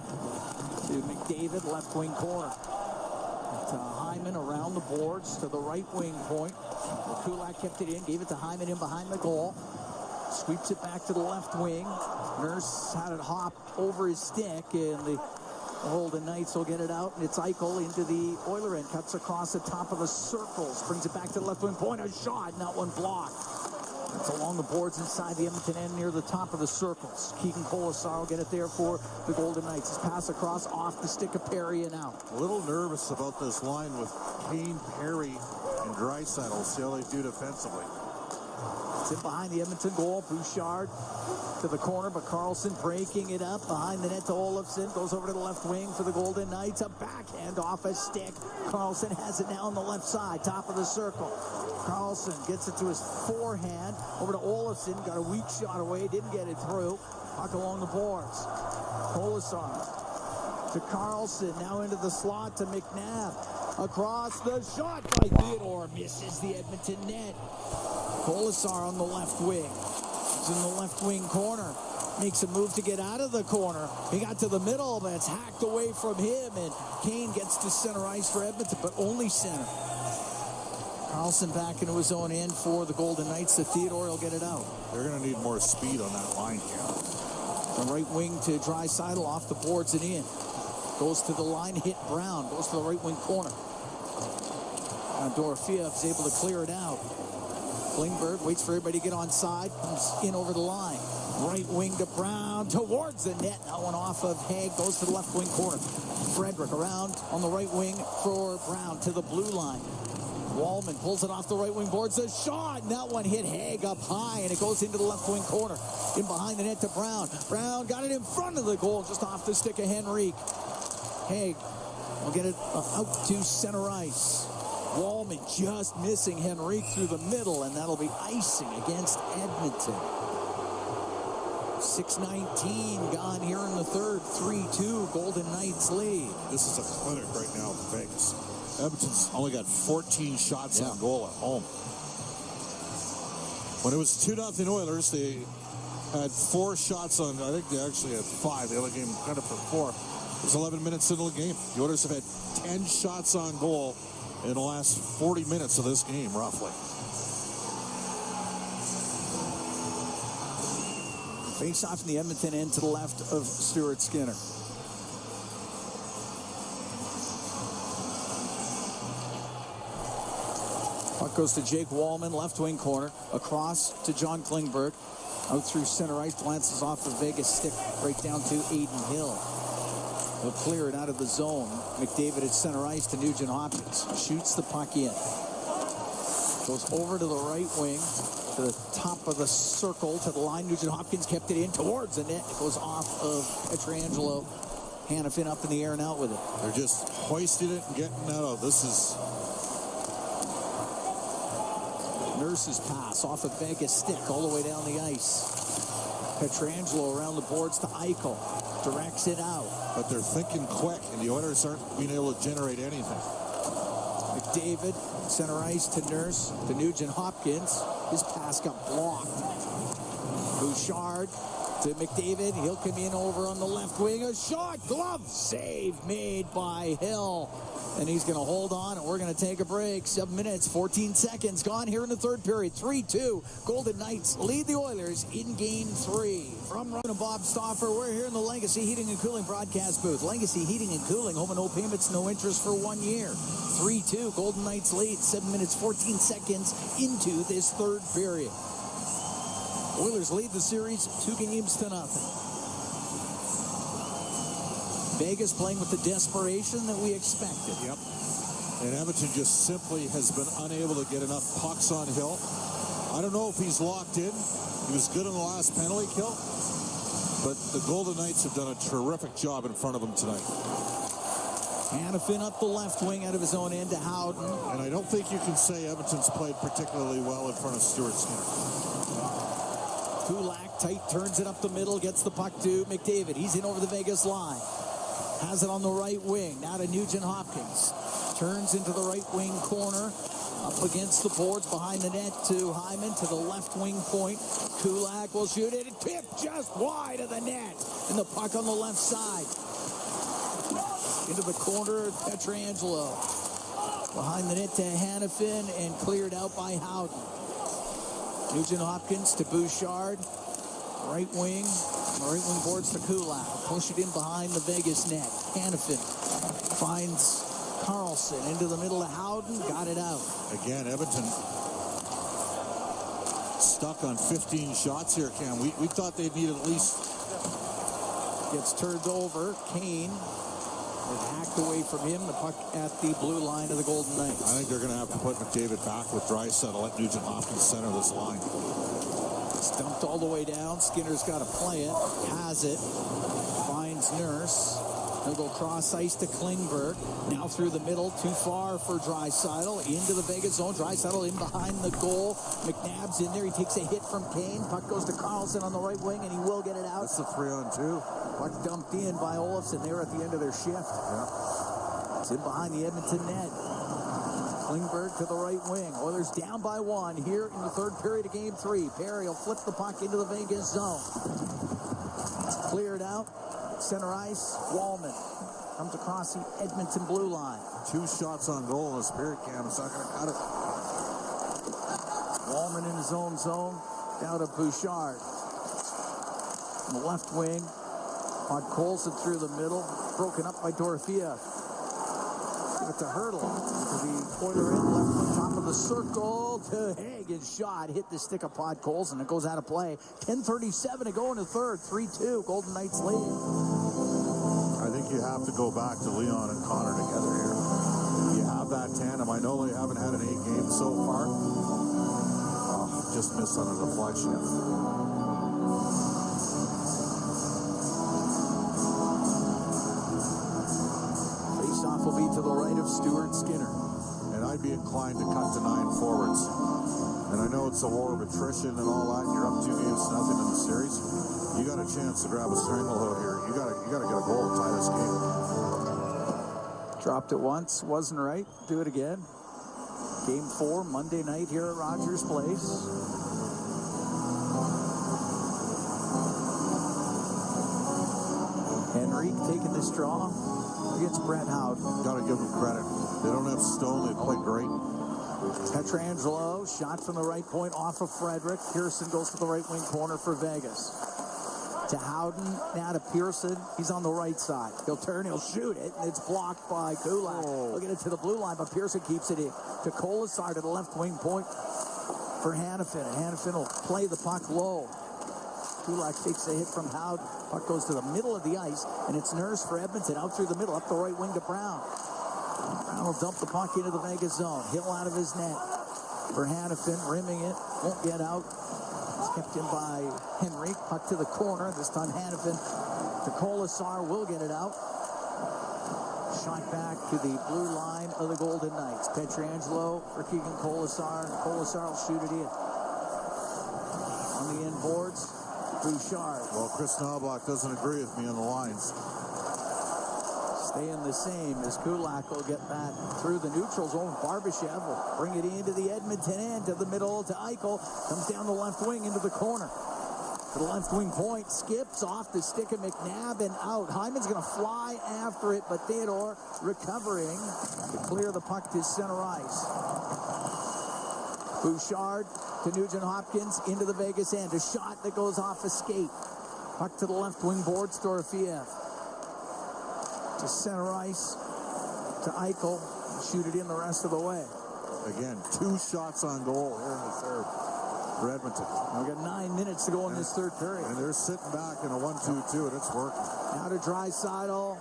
To McDavid, left wing corner. To Hyman around the boards to the right wing point. Kulak kept it in, gave it to Hyman in behind the goal. Sweeps it back to the left wing. Nurse had it hop over his stick, and the Golden Knights will get it out, and it's Eichel into the Oiler end. Cuts across the top of the circles. Brings it back to the left wing point. A shot, and that one blocked. It's along the boards inside the Edmonton end near the top of the circles. Keegan Colasar will get it there for the Golden Knights. His pass across off the stick of Perry and out. A little nervous about this line with Kane, Perry, and Draisaitl. See how they do defensively. It's in behind the Edmonton goal. Bouchard to the corner, but Carlson breaking it up behind the net to Olofsson. Goes over to the left wing for the Golden Knights. A backhand off a stick. Carlson has it now on the left side, top of the circle. Carlson gets it to his forehand. Over to Olofsson. Got a weak shot away. Didn't get it through. Puck along the boards. Colasar to Carlson. Now into the slot to McNabb. Across the shot by Theodore. Misses the Edmonton net. Colasar on the left wing. He's in the left wing corner. Makes a move to get out of the corner. He got to the middle, but it's hacked away from him, and Kane gets to center ice for Edmonton, but only center. Carlson back into his own end for the Golden Knights. The Theodore will get it out. They're going to need more speed on that line here. The right wing to Draisaitl, off the boards and in. Goes to the line, hit Brown. Goes to the right wing corner. Dorofeev is able to clear it out. Klingberg waits for everybody to get on side. Comes in over the line. Right wing to Brown. Towards the net. That one off of Haig. Goes to the left wing corner. Frederick around on the right wing for Brown to the blue line. Wallman pulls it off the right wing boards. A shot. And that one hit Haig up high. And it goes into the left wing corner. In behind the net to Brown. Brown got it in front of the goal. Just off the stick of Henrique. Haig will get it out to center ice. Wallman just missing Henrique through the middle, and that'll be icing against Edmonton. 6:19 gone here in the third. 3-2, Golden Knights lead. This is a clinic right now for Vegas. Edmonton's only got 14 shots on goal at home. When it was 2-0 Oilers, they had 4 shots on, I think they actually had 5. The other game kind of for 4. It was 11 minutes into the game. The Oilers have had 10 shots on goal in the last 40 minutes of this game, roughly. Face off in the Edmonton end to the left of Stuart Skinner. Puck goes to Jake Wallman, left wing corner. Across to John Klingberg. Out through center ice, glances off the Vegas stick right down to Aiden Hill. He'll clear it out of the zone. McDavid at center ice to Nugent Hopkins. Shoots the puck in. Goes over to the right wing, to the top of the circle, to the line. Nugent Hopkins kept it in towards the net. It goes off of Pietrangelo. Hanifin up in the air and out with it. They're just hoisting it and getting it out. This is... Nurse's pass off of Vegas stick all the way down the ice. Pietrangelo around the boards to Eichel. Directs it out. But they're thinking quick, and the Oilers aren't being able to generate anything. McDavid, center ice to Nurse, to Nugent Hopkins. His pass got blocked. Bouchard to McDavid. He'll come in over on the left wing. A shot, glove save made by Hill. And he's going to hold on, and we're going to take a break. 7 minutes, 14 seconds gone here in the third period. 3-2. Golden Knights lead the Oilers in Game 3. From Ron and Bob Stauffer, we're here in the Legacy Heating and Cooling broadcast booth. Legacy Heating and Cooling, home and no payments, no interest for 1 year. 3-2. Golden Knights lead. 7 minutes, 14 seconds into this third period. Oilers lead the series 2-0. Vegas playing with the desperation that we expected. Yep. And Edmonton just simply has been unable to get enough pucks on Hill. I don't know if he's locked in. He was good on the last penalty kill, but the Golden Knights have done a terrific job in front of him tonight. Hanifin up the left wing out of his own end to Howden. And I don't think you can say Edmonton's played particularly well in front of Stuart Skinner. Kulak tight, turns it up the middle, gets the puck to McDavid. He's in over the Vegas line. Has it on the right wing. Now to Nugent Hopkins. Turns into the right wing corner. Up against the boards, behind the net to Hyman, to the left wing point. Kulak will shoot it. Tipped just wide of the net. And the puck on the left side. Into the corner, Pietrangelo. Behind the net to Hanifin and cleared out by Howden. Nugent Hopkins to Bouchard. Right wing boards to Kulak. Push it in behind the Vegas net. Hanifin finds Carlson into the middle of Howden. Got it out. Again, Edmonton stuck on 15 shots here, Cam. We thought they'd need at least. Gets turned over. Kane is hacked away from him. The puck at the blue line of the Golden Knights. I think they're going to have to put McDavid back with Draisaitl. Let Nugent Hopkins center this line. It's dumped all the way down. Skinner's got to play it. Has it. Finds Nurse. He'll go cross ice to Klingberg. Now through the middle. Too far for Draisaitl. Into the Vegas zone. Draisaitl in behind the goal. McNabb's in there. He takes a hit from Kane. Puck goes to Carlson on the right wing, and he will get it out. That's a 3-on-2. Puck dumped in by Olofsson. They were at the end of their shift. Yeah. It's in behind the Edmonton net. Klingberg to the right wing. Oilers down by 1 here in the third period of Game 3. Perry will flip the puck into the Vegas zone. It's cleared out. Center ice, Wallman comes across the Edmonton blue line. 2 shots on goal in the spirit, Cam. It's not going to cut it. Wallman in his own zone. Down to Bouchard. On the left wing. On Colson through the middle. Broken up by Dorothea. Give it to Hurdle. To the Oiler end left on top of the circle. To Hagen's shot. Hit the stick of Pod Colson. It goes out of play. 10:37 to go in the third. 3-2. Golden Knights lead. I think you have to go back to Leon and Connor together here. You have that tandem. I know they haven't had an 8 game so far. Just missed on a deflection. Face-off will be to the right of Stuart Skinner. And I'd be inclined to cut to 9 forwards. And I know it's a war of attrition and all that. You're up 2-0 in the series. You got a chance to grab a stranglehold here. You got to get a goal to tie this game. Dropped it once, wasn't right. Do it again. Game 4, Monday night here at Rogers Place. Henrique taking this draw against Brett Howden. Got to give them credit. They don't have Stone. They played great. Pietrangelo, shot from the right point off of Frederick. Pearson goes to the right wing corner for Vegas. To Howden, now to Pearson. He's on the right side. He'll turn, he'll shoot it, and it's blocked by Kulak. He'll get it to the blue line, but Pearson keeps it in. To Kolasar to the left wing point for Hanifin. And Hanifin will play the puck low. Kulak takes a hit from Howden. Puck goes to the middle of the ice, and it's Nurse for Edmonton out through the middle, up the right wing to Brown. Brown will dump the puck into the Vegas zone. Hill out of his net for Hanifin, rimming it. Won't get out. It's kept in by Henrique. Puck to the corner. This time Hanifin to Kolasar will get it out. Shot back to the blue line of the Golden Knights. Pietrangelo for Keegan Kolasar. Kolasar will shoot it in. On the end boards, Bouchard. Well, Chris Knobloch doesn't agree with me on the lines. Staying the same as Kulak will get that through the neutral zone. Barbashev will bring it into the Edmonton end to the middle to Eichel. Comes down the left wing into the corner. To the left wing point. Skips off the stick of McNabb and out. Hyman's going to fly after it, but Theodore recovering to clear the puck to center ice. Bouchard to Nugent Hopkins into the Vegas end. A shot that goes off a skate. Puck to the left wing boards. Dorofiev. To center ice, to Eichel, shoot it in the rest of the way. Again, 2 shots on goal here in the third for Edmonton. We've got 9 minutes to go in this third period. And they're sitting back in a 1-2-2, and it's working. Now to Draisaitl,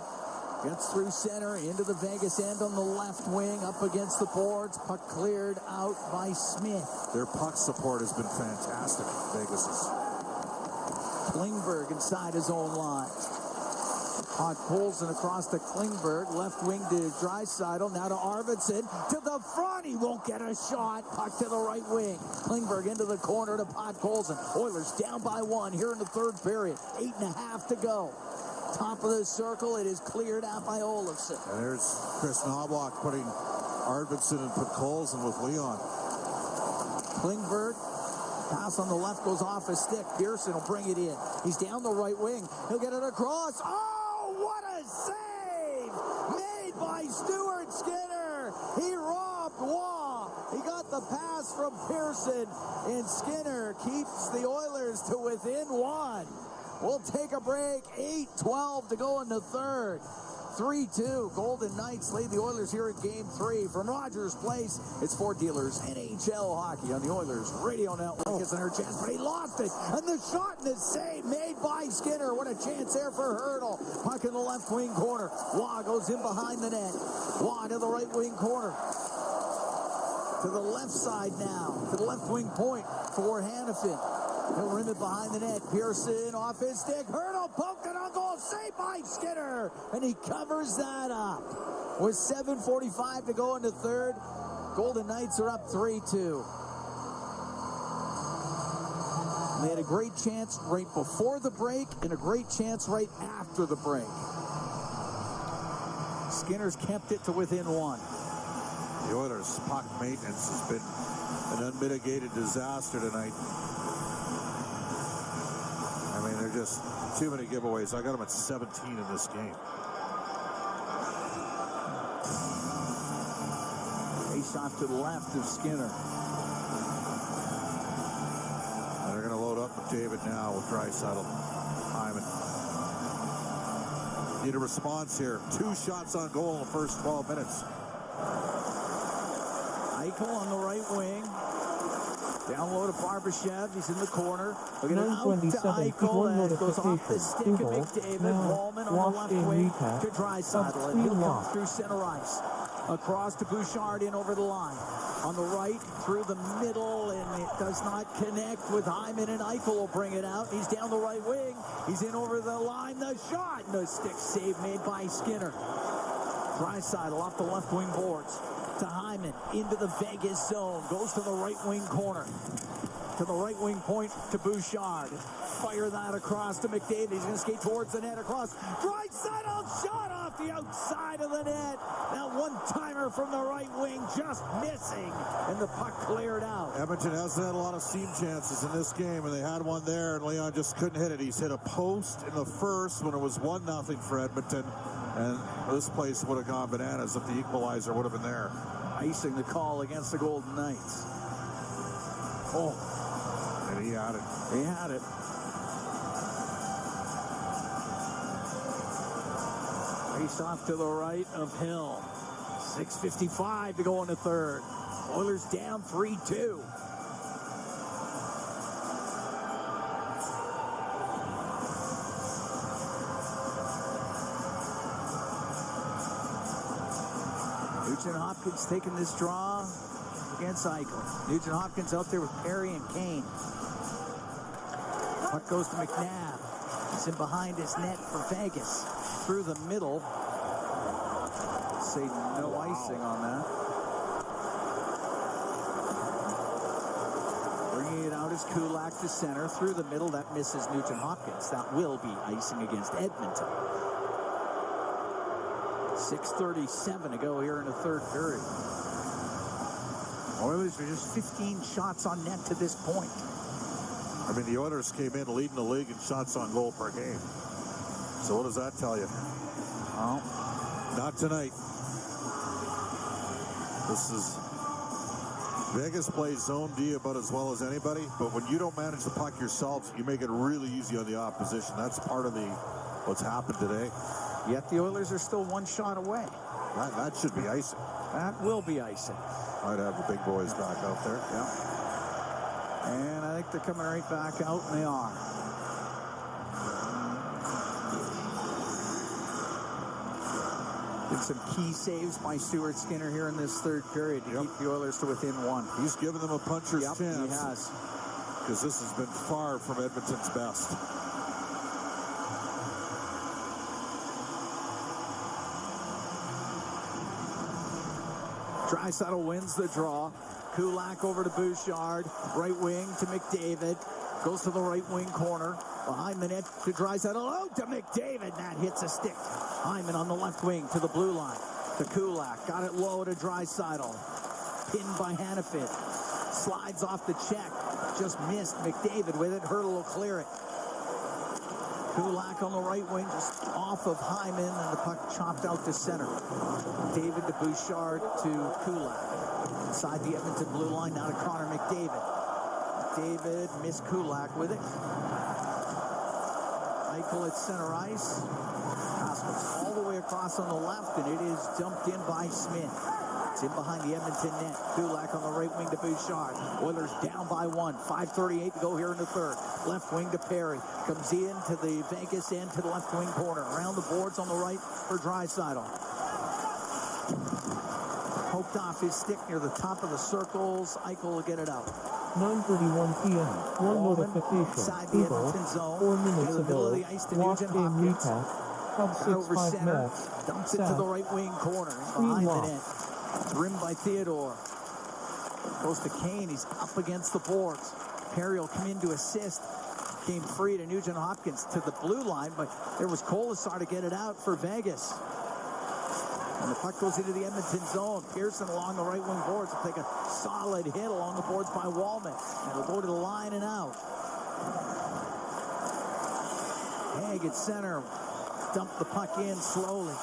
gets through center, into the Vegas end on the left wing, up against the boards. Puck cleared out by Smith. Their puck support has been fantastic, Vegas's. Klingberg inside his own line. On Poulsen across to Klingberg, left wing to Draisaitl, now to Arvidsson, to the front, he won't get a shot, puck to the right wing. Klingberg into the corner to Poulsen. Oilers down by 1 here in the third period, 8.5 to go. Top of the circle, it is cleared out by Olofsson. And there's Chris Knobloch putting Arvidsson and Poulsen with Leon. Klingberg, pass on the left goes off his stick. Pearson will bring it in. He's down the right wing. He'll get it across. Oh, what a save! Made by Stuart Skinner. He robbed Waugh. He got the pass from Pearson, and Skinner keeps the Oilers to within 1. We'll take a break. 8:12 to go in the third. 3-2. Golden Knights lead the Oilers here in Game 3. From Rogers Place, it's Fort Dealers NHL hockey on the Oilers Radio Network. It's another chance, but he lost it. And the shot and the save made by Skinner. What a chance there for Hurdle. Puck in the left wing corner. Waugh goes in behind the net. Waugh to the right wing corner. To the left side now. To the left wing point for Hannafin. He'll rim it behind the net. Pearson off his stick. Hurdle poked it on goal. Saved by Skinner. And he covers that up. With 7:45 to go in the third, Golden Knights are up 3-2. They had a great chance right before the break and a great chance right after the break. Skinner's kept it to within 1. The Oilers' puck maintenance has been an unmitigated disaster tonight. I mean, they're just too many giveaways. I got them at 17 in this game. Face off to the left of Skinner. And they're going to load up McDavid now with Draisaitl. Hyman. Need a response here. 2 shots on goal in the first 12 minutes. Eichel on the right wing. Down low to Barbashev. He's in the corner. Look at it out to 9:27, Eichel. one That goes off the stick of Google, McDavid. now Wallman on the watch left game wing recap to Draisaitl. of And he'll come Lock. through center ice. Across to Bouchard in over the line. On the right, through the middle, and it does not connect with Hyman, and Eichel will bring it out. He's down the right wing. He's in over the line. The shot. And the stick save made by Skinner. Draisaitl off the left wing boards. To Hyman, into the Vegas zone, goes to the right wing corner, to the right wing point to Bouchard. Fire that across to McDavid. He's going to skate towards the net across. Draisaitl shot off the outside of the net. That one-timer from the right wing just missing, and the puck cleared out. Edmonton hasn't had a lot of seam chances in this game, and they had one there, and Leon just couldn't hit it. He's hit a post in the first when it was 1-0 for Edmonton, and this place would have gone bananas if the equalizer would have been there. Icing the call against the Golden Knights. Oh, And he had it. he had it. Face off to the right of Hill. 6:55 to go in the third. Oilers down 3-2. Nugent Hopkins taking this draw against Eichel. Nugent Hopkins out there with Perry and Kane. Puck goes to McNabb. He's in behind his net for Vegas. Through the middle. Say no icing on that. Bringing it out is Kulak to center. Through the middle, that misses Nugent Hopkins. That will be icing against Edmonton. 6:37 to go here in the third period. Oilers are just 15 shots on net to this point. I mean, the Oilers came in leading the league in shots on goal per game. So what does that tell you? Well, Not tonight. This is Vegas plays zone D about as well as anybody, but when you don't manage the puck yourself, you make it really easy on the opposition. That's part of what's happened today. yet the Oilers are still one shot away. That should be icing. That will be icing. I'd have the big boys back out there. Yeah. And I think they're coming right back out, and they are. Did some key saves by Stuart Skinner here in this third period to keep the Oilers to within one. He's given them a puncher's chance. He has. Because this has been far from Edmonton's best. Draisaitl wins the draw. Kulak over to Bouchard. Right wing to McDavid. Goes to the right wing corner. Behind the net to Draisaitl. Out to McDavid. That hits a stick. Hyman on the left wing to the blue line. To Kulak. Got it low to Draisaitl. Pinned by Hanifin. Slides off the check. Just missed. McDavid with it. Hurdle will clear it. Kulak on the right wing, just off of Hyman, and the puck chopped out to center. David to Bouchard to Kulak. Inside the Edmonton blue line, now to Connor McDavid. David missed Kulak with it. Eichel at center ice. Pass goes all the way across on the left, and it is dumped in by Smith. It's in behind the Edmonton net. Kulak on the right wing to Bouchard. Oilers down by 1. 5:38 to go here in the third. Left wing to Perry. Comes in to the Vegas end to the left wing corner. Around the boards on the right for Draisaitl. Poked off his stick near the top of the circles. Eichel will get it out. 9:31 p.m. One notification. Inside the Edmonton zone. 4 minutes in the middle ago. of the ice to Watch Nugent game Hopkins. recap. Cubs Over 6-5 center. match. Dumps it to the right wing corner. Behind the net. Rimmed by Theodore. Goes to Kane. He's up against the boards. Perry will come in to assist. Came free to Nugent Hopkins to the blue line, but there was Colasar to get it out for Vegas. And the puck goes into the Edmonton zone. Pearson along the right wing boards will take a solid hit along the boards by Wallman. And it'll go to the line and out. Haig at center. Dump the puck in slowly.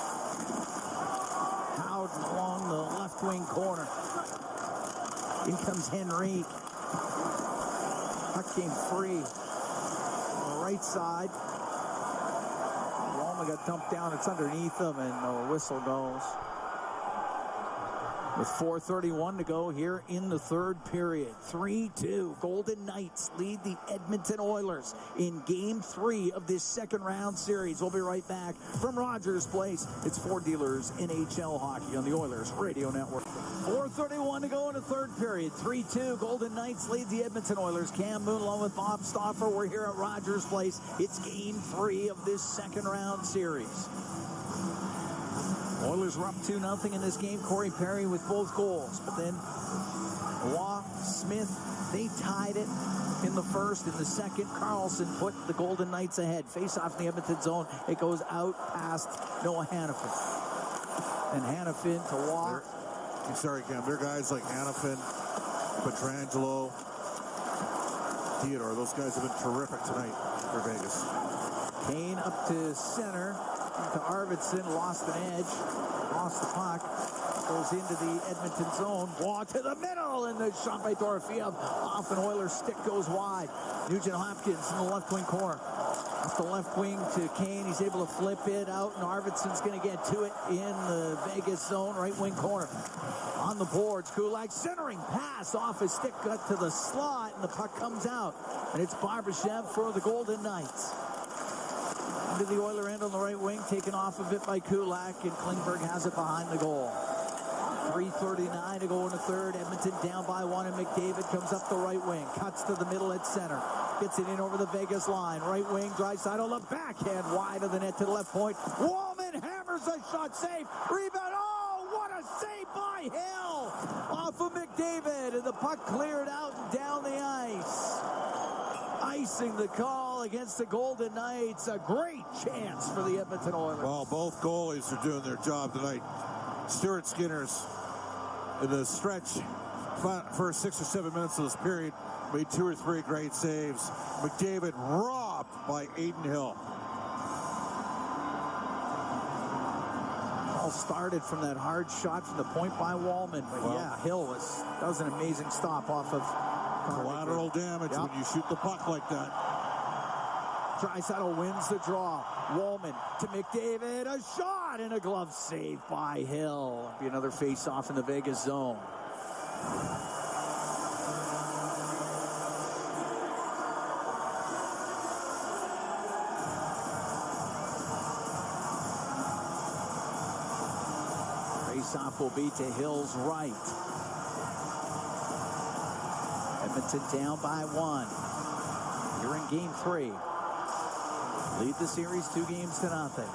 Howden along the left wing corner. In comes Henrique. Puck came free. On the right side. Wallman got dumped down. It's underneath him, and the whistle goes. With 4:31 to go here in the third period. 3-2. Golden Knights lead the Edmonton Oilers in Game 3 of this second round series. We'll be right back from Rogers Place. It's Ford Dealers NHL Hockey on the Oilers Radio Network. 4:31 to go in the third period. 3-2. Golden Knights lead the Edmonton Oilers. Cam Moon along with Bob Stauffer. We're here at Rogers Place. It's Game 3 of this second round series. Oilers were up 2-0 in this game. Corey Perry with both goals. But then Waugh, Smith, they tied it in the first. In the second, Carlson put the Golden Knights ahead. Face off in the Edmonton zone. It goes out past Noah Hanifin. And Hanifin to Waugh. I'm sorry, Cam. They're guys like Hanifin, Pietrangelo, Theodore. Those guys have been terrific tonight for Vegas. Kane up to center. To Arvidsson, lost an edge, lost the puck, goes into the Edmonton zone, Waugh to the middle, and the shot by Dorofeev off an Oilers stick goes wide. Nugent Hopkins in the left wing corner. Off the left wing to Kane, he's able to flip it out, and Arvidsson's going to get to it in the Vegas zone, right wing corner. On the boards, Kulak centering pass off his stick, got to the slot, and the puck comes out. And it's Barbashev for the Golden Knights. Into the Oiler end on the right wing, taken off of it by Kulak, and Klingberg has it behind the goal. 3:39 to go in the third. Edmonton down by 1, and McDavid comes up the right wing, cuts to the middle at center, gets it in over the Vegas line. Right wing, Draisaitl, the backhand wide of the net to the left point. Wallman hammers a shot, save, rebound. Oh, what a save by Hill off of McDavid, and the puck cleared out and down the ice. Icing the call against the Golden Knights. A great chance for the Edmonton Oilers. Well, both goalies are doing their job tonight. Stuart Skinner's in the stretch first 6 or 7 minutes of this period made 2 or 3 great saves. McDavid robbed by Aiden Hill. All started from that hard shot from the point by Wallman. But yeah, Hill that was an amazing stop off of collateral damage when you shoot the puck like that. Draisaitl wins the draw. Wallman to McDavid. A shot and a glove save by Hill. Be another face-off in the Vegas zone. Face-off will be to Hill's right. Edmonton down by 1. You're in Game 3. Lead the series 2-0.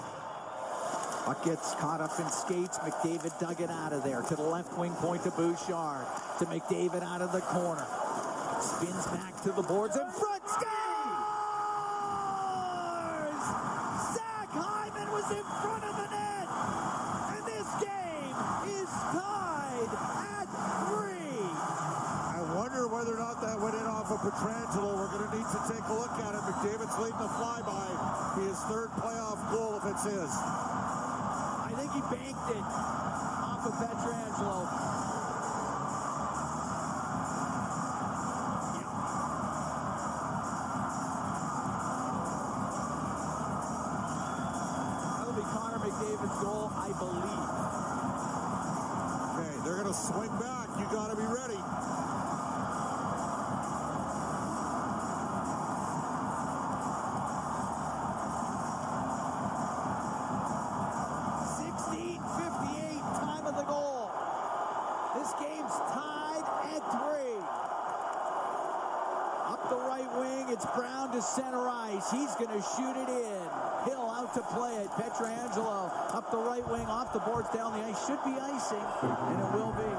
Puck gets caught up in skates. McDavid dug it out of there. To the left wing point to Bouchard. To McDavid out of the corner. Spins back to the boards in front. Scores! Zach Hyman was in front of the net. And this game is tied at 3. I wonder whether or not that went in off of Pietrangelo. We're going to need to take a look at it. McDavid's leading the flyby. Be his third playoff goal if it's his. I think he banked it off of Pietrangelo. That'll be Connor McDavid's goal, I believe. Okay, they're going to swing back. You got to be ready. It's Brown to center ice. He's going to shoot it in. Hill out to play it. Pietrangelo up the right wing, off the boards, down the ice. Should be icing, and it will be.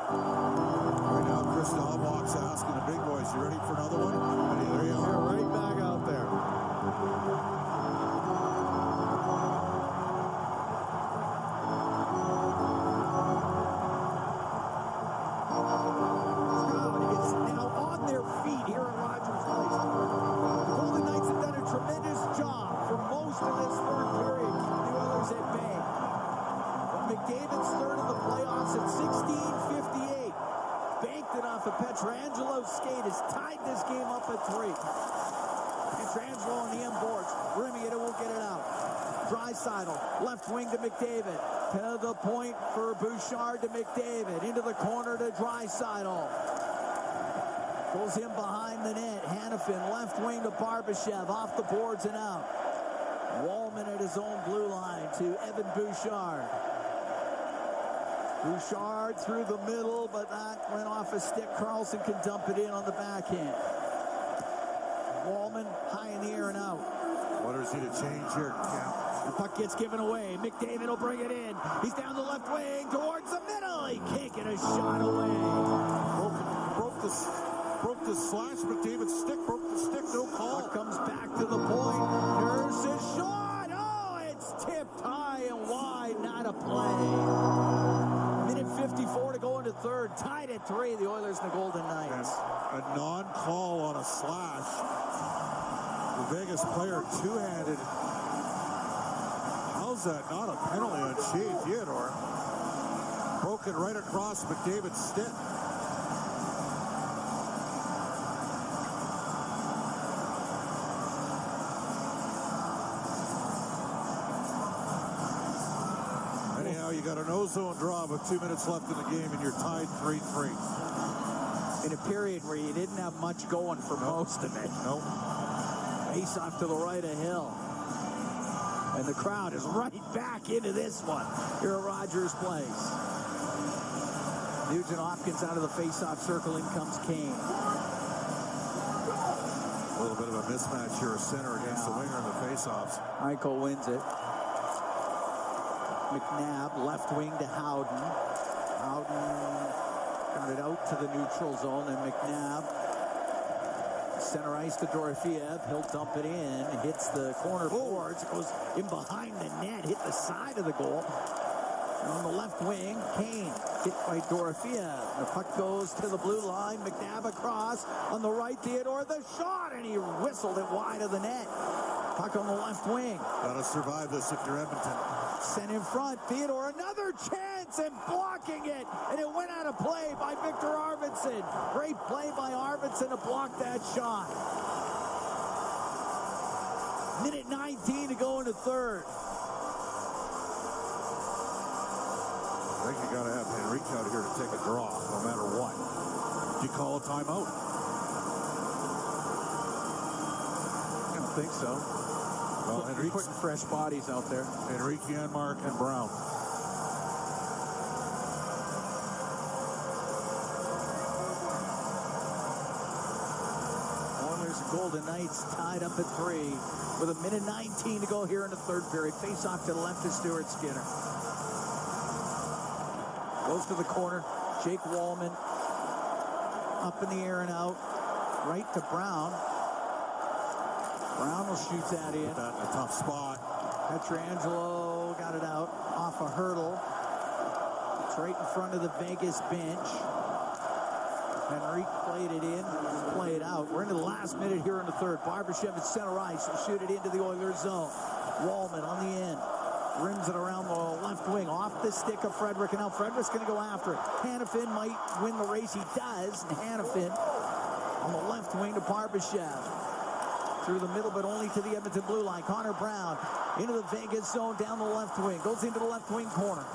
Right now, Chris Dahlbach's asking the big boys, you ready for another one? And there you are. Right back out there. Pietrangelo's skate has tied this game up at 3. Pietrangelo on the end boards. Rimming it, won't get it out. Draisaitl, left wing to McDavid. To the point for Bouchard to McDavid. Into the corner to Draisaitl. Goes in behind the net. Hanifin, left wing to Barbashev. Off the boards and out. Wallman at his own blue line to Evan Bouchard. Bouchard through the middle, but that went off a stick. Carlson can dump it in on the backhand. Wallman high in the air and out. What is he to change here? The puck gets given away. McDavid will bring it in. He's down the left wing towards the middle. He can't get a shot away. Broke the slash. McDavid's stick. Broke the stick. No call. Puck comes back to the point. Nurse's shot. Oh, it's tipped high and wide. Not a play. 54 to go into third. Tied at 3, the Oilers and the Golden Knights. And a non-call on a slash. The Vegas player two-handed. How's that not a penalty on Shea Theodore? Broke it right across McDavid's stick. You got an ozone draw with 2 minutes left in the game, and you're tied 3-3. In a period where you didn't have much going for most of it. Nope. Face off to the right of Hill. And the crowd is right back into this one here at Rogers Place. Nugent Hopkins out of the face-off circle. In comes Kane. A little bit of a mismatch here, a center against the winger in the face-offs. Eichel wins it. McNabb, left wing to Howden. Howden got it out to the neutral zone, and McNabb, center ice to Dorofeev. He'll dump it in, hits the corner boards, goes in behind the net, hit the side of the goal. And on the left wing, Kane hit by Dorofeev. The puck goes to the blue line. McNabb across on the right. Theodore the shot, and he whistled it wide of the net. Puck on the left wing. Gotta survive this if you're Edmonton. Sent in front. Theodore, another chance, and blocking it. And it went out of play by Victor Arvidsson. Great play by Arvidsson to block that shot. Minute 19 to go into third. I think you gotta have Henrique out here to take a draw, no matter what. Do you call a timeout? I don't think so. Well, Henrique's putting fresh bodies out there. Henrique, Janmark, and Brown. Golden Knights tied up at 3 with 1:19 to go here in the third period. Face off to the left of Stuart Skinner. Goes to the corner. Jake Wallman up in the air and out. Right to Brown. Brown will shoot that in. A tough spot. Pietrangelo got it out off a hurdle. It's right in front of the Vegas bench. Henrique played it in, play it out. We're into the last minute here in the third. Barbashev at center ice will shoot it into the Oilers zone. Wallman on the end. Rims it around the left wing. Off the stick of Frederick, and now Frederick's going to go after it. Hanifin might win the race. He does. And Hanifin on the left wing to Barbashev. Through the middle, but only to the Edmonton blue line. Connor Brown into the Vegas zone down the left wing. Goes into the left wing corner.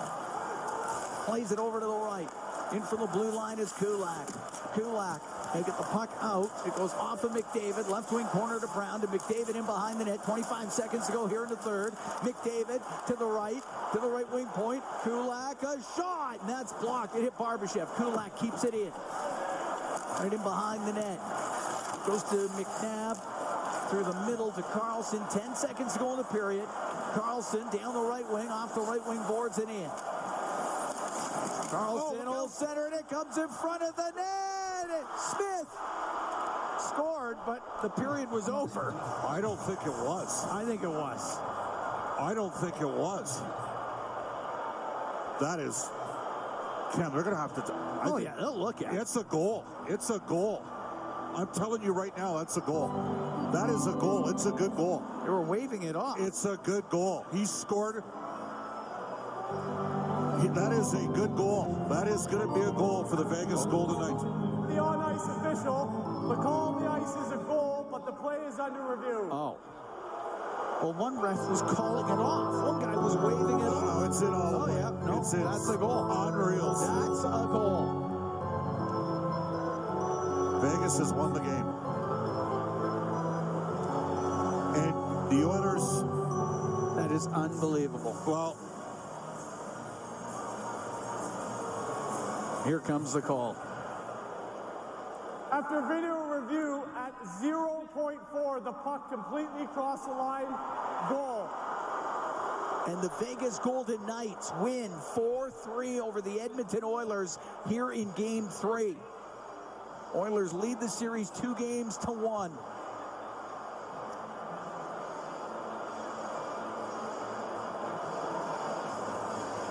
Plays it over to the right. In from the blue line is Kulak. Kulak, they get the puck out. It goes off of McDavid. Left wing corner to Brown. To McDavid in behind the net. 25 seconds to go here in the third. McDavid to the right wing point. Kulak, a shot, and that's blocked. It hit Barbashev. Kulak keeps it in. Right in behind the net. Goes to McNabb. Through the middle to Carlson. 10 seconds to go in the period. Carlson down the right wing, off the right wing boards and in. Carlson will center, and it comes in front of the net. Smith scored, but the period was over. I don't think it was. I think it was. I don't think it was. That is... Ken, they're going to have to... Yeah, they'll look at it. It's a goal. It's a goal. I'm telling you right now, that's a goal. That is a goal. It's a good goal. They were waving it off. It's a good goal. He scored. That is a good goal. That is going to be a goal for the Vegas Golden Knights. The on-ice official, the call on the ice is a goal, but the play is under review. Oh. Well, one ref was calling it off. One guy was waving it off. No, it's in all. Oh, yeah. No, it's in. That's a goal. Unreal. That's a goal. Vegas has won the game. And the Oilers... That is unbelievable. Well... Here comes the call. After video review at 0.4, the puck completely crossed the line. Goal. And the Vegas Golden Knights win 4-3 over the Edmonton Oilers here in Game 3. Oilers lead the series 2-1.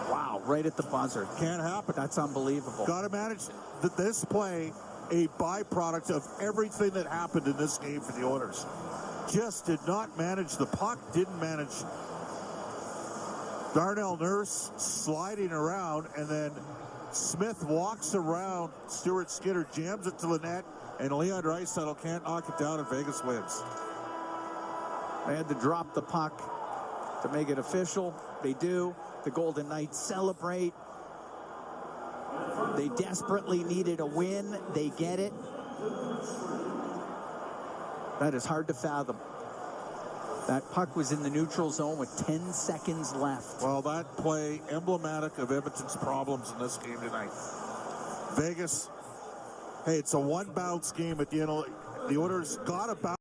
Wow, right at the buzzer. Can't happen. That's unbelievable. Got to manage this play, a byproduct of everything that happened in this game for the Oilers. Just did not manage the puck, didn't manage Darnell Nurse sliding around, and then Smith walks around Stuart Skinner, jams it to the net, and Leon Draisaitl can't knock it down, and Vegas wins. They had to drop the puck to make it official. They do. The Golden Knights celebrate. They desperately needed a win. They get it. That is hard to fathom. That puck was in the neutral zone with 10 seconds left. Well, that play emblematic of Edmonton's problems in this game tonight. Vegas, hey, it's a one-bounce game at the end. The Oilers got a bounce.